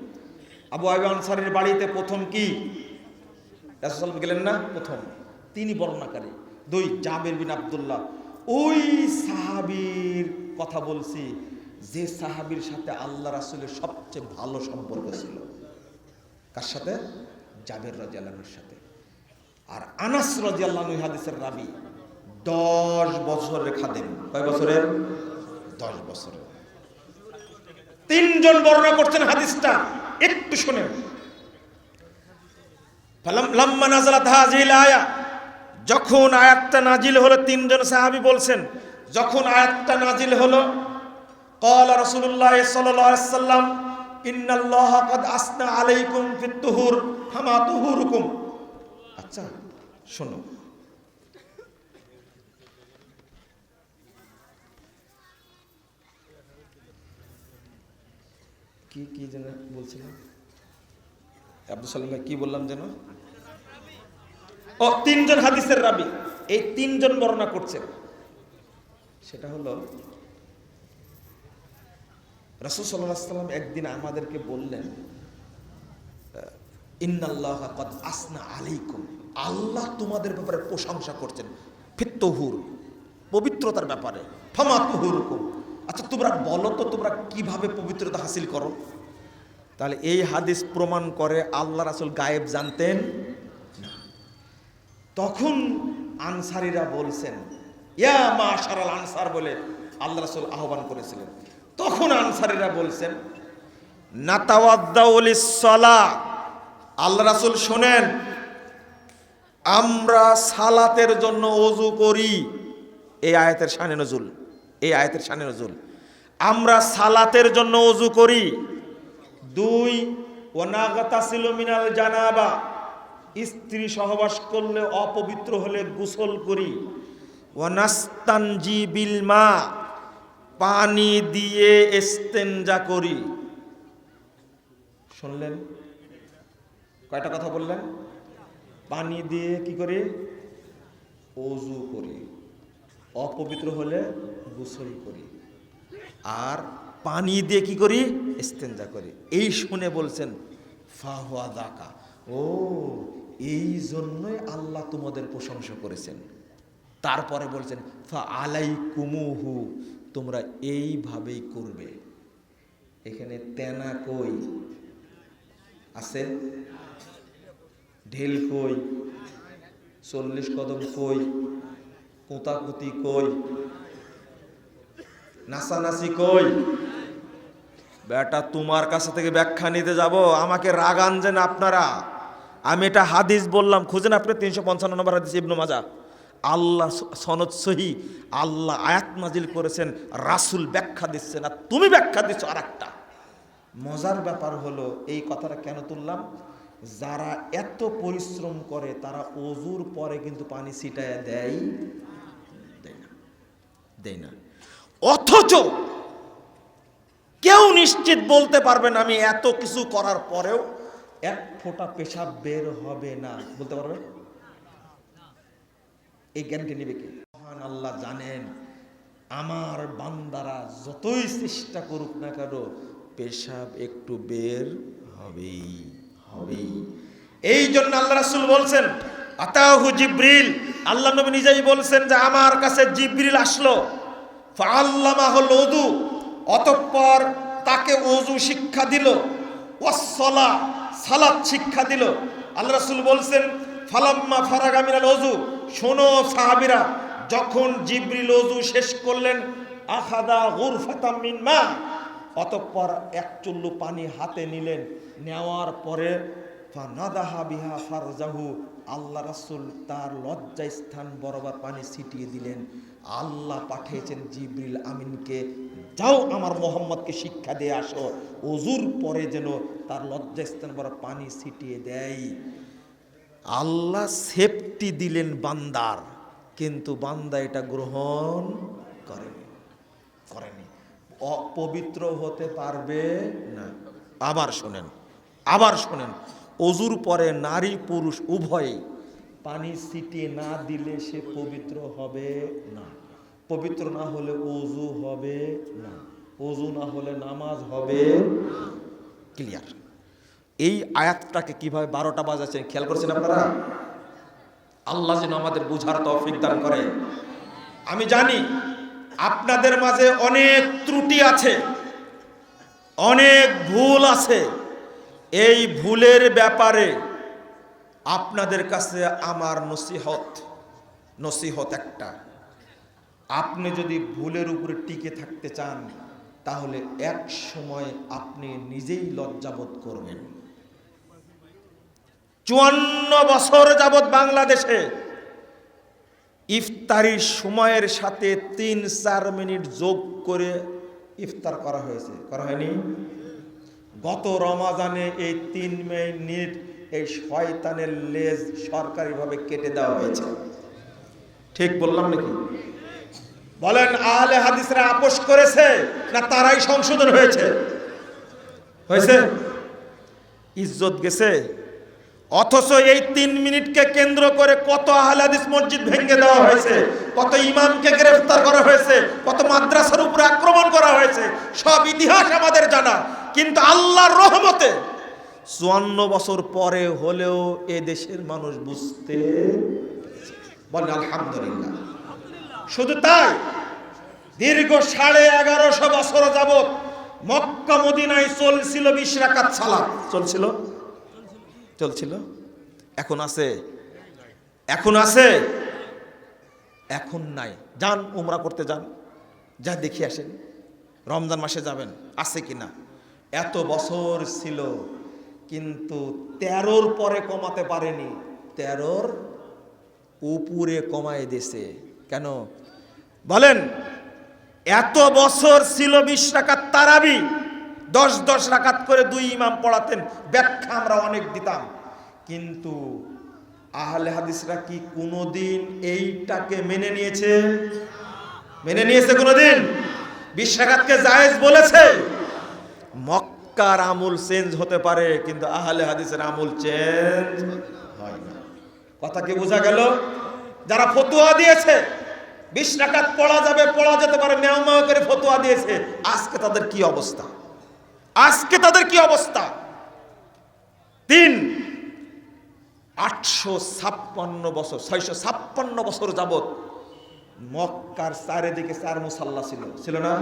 S1: আবু আয়ুব আনসারীর বাড়িতে প্রথম কি রাসূল সাল্লাল্লাহু আলাইহি ওয়াসাল্লাম গেলেন না? প্রথম তিনি বর্ণনাকারী। 2 জাবের বিন আব্দুল্লাহ, ওই সাহাবীর কথা বলছি যে সাহাবীর সাথে আল্লাহ রাসূলের সবচেয়ে ভালো সম্পর্ক ছিল। কার সাথে? জাবের রাদিয়াল্লাহু আনহুর সাথে। আর আনাস রাদিয়াল্লাহু আনহু হাদিসের রাবী, 10 বছরের খাদেম। কয় বছরের? 10 বছরের। 3 জন বর্ণনা করছেন হাদিসটা, একটু শুনেন। লাম্মা নাযালাত হাযিহিল আয়া, যখন আয়াতটা নাজিল হলো, 3 জন সাহাবী বলছেন, যখন আয়াতটা নাজিল হলো, ক্বালা রাসূলুল্লাহ সাল্লাল্লাহু আলাইহি ওয়াসাল্লাম ইন্নাল্লাহা ক্বাদ আসনা আলাইকুম ফিত তুহুর ফামা তুহুরুকুম। আচ্ছা শোনো, কি কি যেন বলছিলাম, আব্দুল সালাম ভাই কি বললাম যেন? ও 3 জন হাদিসের রাবী, এই 3 জন বর্ণনা করছেন। সেটা হলো রাসূল সাল্লাল্লাহু আলাইহি ওয়াসাল্লাম একদিন আমাদেরকে বললেন, ইন্নাল্লাহা ক্বাদ আসনা আলাইকুম, আল্লাহ তোমাদের ব্যাপারে প্রশংসা করছেন, ফিত তুহুর, পবিত্রতার ব্যাপারে, ফামা তুহুরুকুম। আচ্ছা তোমরা বলো তো তোমরা কিভাবে পবিত্রতা হাসিল করো? তাহলে এই হাদিস প্রমাণ করে আল্লাহ রাসূল গায়েব জানতেন না। তখন আনসারীরা বলছেন, ইয়া মাশারাল আনসার বলে আল্লাহ রাসূল আহ্বান করেছিলেন। তখন আনসারীরা বলছেন, নাতাওয়াদ্দাউ লিস-সালাহ, আল্লাহ রাসূল শোনেন, আমরা সালাতের জন্য ওযু করি। এই আয়াতের শানে নজুল, এই আয়াতের শানে নজুল, আমরা সালাতের জন্য ওযু করি। 2 ওয়া নাগতাসিলু মিনাল জানাবা, স্ত্রী সহবাস করলে অপবিত্র হলে গোসল করি। ওয়া নাস্তানজি বিল মা, পানি দিয়ে ইস্তেনজা করি। শুনলেন? কয়টা কথা বললেন? পানি দিয়ে কি করি? ওযু করি, অপবিত্র হলে গোসল করি, আর পানি দিয়ে কি করি? ইস্তেনজা করি। এই শুনে বলছেন ফাহুয়া যাকা, ও এই জন্যই আল্লাহ তোমাদের প্রশংসা করেছেন। তারপরে বলছেন ফা আলাইকুমুহু, তোমরা এইভাবেই করবে। এখানে তেনা কই আছে? ঢেল কই? 40 কদম কই? কোতাকুতি কই? নাচানাচি কই? বেটা তোমার কাছে থেকে ব্যাখ্যা নিতে যাব, আমাকে রাগ আনছেন আপনারা। আমি এটা হাদিস বললাম, খুঁজেন আপনি 355 নম্বর হাদিস, ইবনে মাজাহ। আল্লাহ সনদ সহি, আল্লাহ আয়াত নাজিল করেছেন, রাসূল ব্যাখ্যা দিচ্ছেন, আর তুমি ব্যাখ্যা দিচ্ছ আরেকটা। মজার ব্যাপার হলো, এই কথাটা কেন তুললাম, যারা এত পরিশ্রম করে তারা ওযুর পরে কিন্তু পানি ছিটায় দেয় না। অথচ কেউ নিশ্চিত বলতে পারবে না আমি এত কিছু করার পরেও 1 ফোঁটা পেশাব বের হবে না, বলতে পারবে? এই গ্যারান্টি নেবে কে? মহান আল্লাহ জানেন, আমার বান্দারা যতই চেষ্টা করুক না কেন পেশাব একটু বের হবেই। এই জন্য আল্লাহ রাসূল বলছেন আতাহু জিবরিল, আল্লাহ নবী নিজেই বলছেন যে আমার কাছে জিবরিল আসলো, ফাআল্লামাহুল উযু, অতঃপর তাকে ওযু শিক্ষা দিল, ওয়াসসালা, সালাত শিক্ষা দিল। আল্লাহ রাসূল বলছেন ফালাম্মা ফারাগা মিনাল ওযু, শোনো সাহাবীরা, যখন জিবরিল ওযু শেষ করলেন, আখাদা গুরফাতাম মিন মা, অতঃপর এক চুল্লু পানি হাতে নিলেন, নেওয়ার পরে ফানাদাহা বিহা ফারজাহু, আল্লাহ রাসূল তার লজ্জা স্থান বরাবর পানি ছিটিয়ে দিলেন। আল্লাহ পাঠিয়েছেন জিবরিল আমিনকে, যাও আমার মোহাম্মদকে শিক্ষা দিয়ে আসো ওযুর পরে যেন তার লজ্জা স্থান বরাবর পানি ছিটিয়ে দেয়। আল্লাহ সেফটি দিলেন বান্দার, কিন্তু বান্দা এটা গ্রহণ করেনি, অপবিত্র হতে পারবে না। আবার শোনেন, ওযুর পরে নারী পুরুষ উভয়ে পানি ছিটিয়ে না দিলে সে পবিত্র হবে না। পবিত্র না হলে ওযু হবে না, ওযু না হলে নামাজ হবে। ক্লিয়ার? এই আয়াতটাকে কিভাবে 12টা বাজাচ্ছেন খেয়াল করছেন আপনারা? আল্লাহ যেন আমাদের বুঝার তৌফিক দান করে। আমি জানি আপনাদের মাঝে অনেক ত্রুটি আছে, অনেক ভুল আছে। এই ভুলের ব্যাপারে আপনাদের কাছে আমার নসিহত একটা, আপনি যদি ভুলের উপরে টিকে থাকতে চান তাহলে এক সময় আপনি নিজেই লজ্জাবোধ করবেন। 54 বছর যাবৎ বাংলাদেশে ইফতারির সময়ের সাথে 3-4 মিনিট যোগ করে ইফতার করা হয়েছে, করা হয়নি? গত রমাজানে এই 3 মিনিট এই শয়তানের লেজ সরকারিভাবে কেটে দেওয়া হয়েছে। ঠিক বললাম নাকি? বলেন, আহলে হাদিসরা আপোষ করেছে না তারাই সংশোধন হয়েছে? ইজ্জত গেছে। অথচ এই 3 মিনিটকে কেন্দ্র করে কত আহলে হাদিস মসজিদ ভেঙে দেওয়া হয়েছে, কত ইমামকে গ্রেফতার করা হয়েছে, কত মাদ্রাসার উপরে আক্রমণ করা হয়েছে, সব ইতিহাস আমাদের জানা। কিন্তু আল্লাহর রহমতে 54 বছর পরে হলেও এ দেশের মানুষ বুঝতে বলেন আলহামদুলিল্লাহ। শুধু তাই, দীর্ঘ 1150 বছর যাবত মক্কা মদিনায় চলছিল 20 রাকাত সালাত। চলছিল। এখন আছে? এখন নাই। যান উমরা করতে যান, যা দেখি আসেন, রমজান মাসে যাবেন, আছে কিনা। এত বছর ছিল, কিন্তু 13র পরে কমাতে পারেনি, 13র উপরে কমায় দিয়েছে। কেন বলেন? এত বছর ছিল 20 রাকাত তারাবি, 10 রাকাত করে 2 ইমাম পড়াতেন, ব্যাখ্যা আমরা অনেক দিতাম। কিন্তু আহলে হাদিসরা কি কোনোদিন এইটাকে মেনে নিয়েছে কোনোদিন? 20 রাকাতকে জায়েজ বলেছে। মক্কার আমল চেঞ্জ হতে পারে, কিন্তু আহলে হাদিসের আমল চেঞ্জ হয় না। কথা কি বোঝা গেল? যারা ফতোয়া দিয়েছে 20 রাকাত পড়া যাবে, পড়া যেতে পারে, মেও করে ফতোয়া দিয়েছে, আজকে তাদের কি অবস্থা? 856 বছর, 656 বছর যাবত মক্কার চারিদিকে 4 মুসাল্লা ছিল না?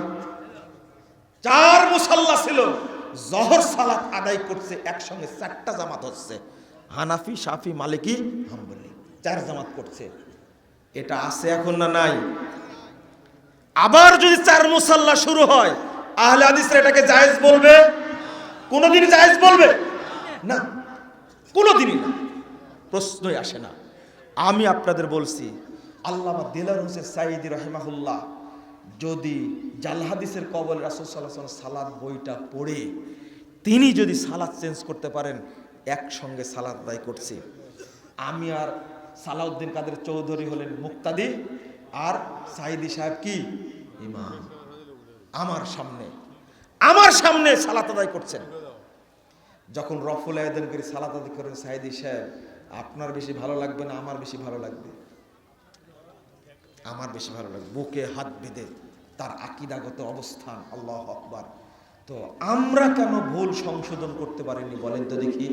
S1: 4 মুসাল্লা ছিল। জোহর সালাত আদায় করছে একসঙ্গে 4টা জামাত হচ্ছে, হানাফি, শাফি, মালিকি, হাম্বলি, 4 জামাত করছে। এটা আছে এখন না নাই? আবার যদি 4 মুসাল্লা শুরু হয়, আহলে হাদিসরা এটাকে জায়েজ বলবে? কোনোদিন জায়েজ বলবে না, কোনোদিনই না, প্রশ্নই আসে না। আমি আপনাদের বলছি, আল্লামা দিলওয়ার হোসেন সাঈদী রাহিমাহুল্লাহ যদি জাল হাদিসের কবল রাসূল সাল্লাল্লাহু আলাইহি ওয়াসাল্লাম সালাত বইটা পড়ে তিনি যদি সালাত চেঞ্জ করতে পারেন, একসঙ্গে সালাত আদায় করছি। আমি আর সালাউদ্দিন কাদের চৌধুরী হলেন মুক্তাদি, আর সাঈদী সাহেব কি ইমাম। আমার সামনে সালাত আদায় করছেন। যখন রফুল আয়দান করে সালাত আদায় করেন, সাঈদী সাহেব, আপনার বেশি ভালো লাগবে না আমার বেশি ভালো লাগবে? আমার বেশি ভালো লাগবে। বুকে হাত বেঁধে তার আকীদাগত অবস্থান, আল্লাহু আকবার। তো আমরা কেন ভুল সংশোধন করতে পারিনি বলেন তো দেখি?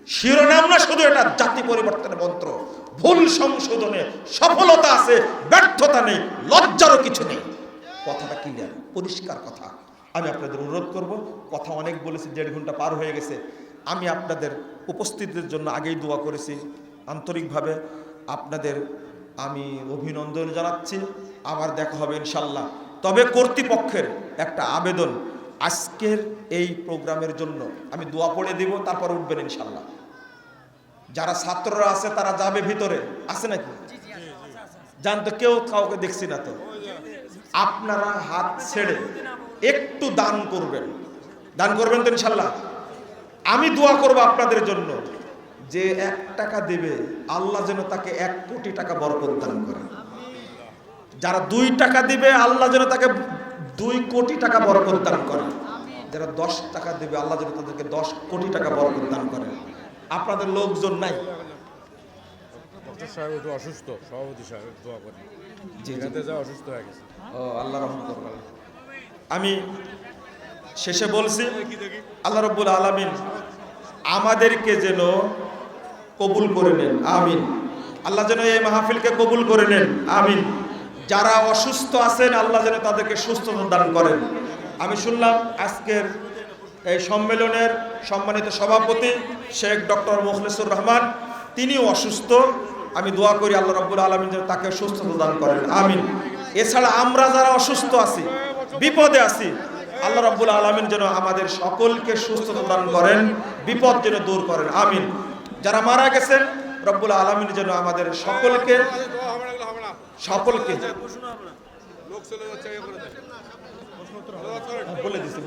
S1: শিরোনাম না শুধু, এটা জাতি পরিবর্তনের মন্ত্র। ভুল সংশোধনে সফলতা আছে, ব্যর্থতা নেই, লজ্জারও কিছু নেই। কথাটা ক্লিয়ার, পরিষ্কার কথা। আমি আপনাদের অনুরোধ করব, কথা অনেক বলেছি, 1.5 ঘন্টা পার হয়ে গেছে। আমি আপনাদের উপস্থিতির জন্য আগেই দোয়া করেছি, আন্তরিকভাবে আপনাদের আমি অভিনন্দন জানাচ্ছি। আবার দেখা হবে ইনশাল্লাহ। তবে কর্তৃপক্ষের একটা আবেদন, আজকের এই প্রোগ্রামের জন্য আমি দোয়া পড়ে দিব, তারপর উঠবেন ইনশাল্লাহ। যারা ছাত্ররা আছে তারা যাবে ভিতরে, আছে নাকি? জানতো কেউ, কাউকে দেখছি না তো। আপনারা হাত ছেড়ে একটু দান করবেন, দান করবেন তো ইনশাল্লাহ। আমি দোয়া করব আপনাদের জন্য, যে 1 টাকা দেবে আল্লাহ যেন তাকে 1 কোটি টাকা বরকত দান করে। যারা 2 টাকা দিবে আল্লাহ যেন তাকে 2 কোটি টাকা বরকত দান করে। যারা 10 টাকা দেবে আল্লাহ যেন তাদেরকে 10 কোটি টাকা বরকত দান করে। আপনাদের লোকজন নাই?
S2: ডক্টর সাহেব একটু অসুস্থ, সভাপতি সাহেব দোয়া করেন।
S1: জি,
S2: যেতে যা অসুস্থ হয়ে গেছে।
S1: ও আল্লাহ রহম করবেন। আমি শেষে বলছি, আল্লাহ রাব্বুল আলামিন আমাদেরকে যেন কবুল করে নেন, আমিন। আল্লাহ যেন এই মাহফিলকে কবুল করে নেন, আমিন। যারা অসুস্থ আছেন আল্লাহ যেন তাদেরকে সুস্থতা দান করেন। আমি শুনলাম আজকের এই সম্মেলনের সম্মানিত সভাপতি শেখ ডক্টর মুখলিসুর রহমান, তিনিও অসুস্থ। আমি দোয়া করি আল্লাহ রাব্বুল আলামিন যেন তাকে সুস্থতা দান করেন, আমিন। এছাড়া আমরা যারা অসুস্থ আছি, বিপদে আছি, আল্লাহ রাব্বুল আলামিন যেন আমাদের সকলকে সুস্থতা দান করেন, বিপদ যেন দূর করেন, আমিন। যারা মারা গেছেন রব্বুল আলামিন যেন আমাদের সকলকে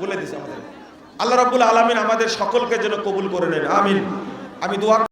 S1: বলে দিছি আমাদের আল্লাহ রাব্বুল আলামিন আমাদের সকলকে যেন কবুল করে নেন, আমিন। আমি দোয়া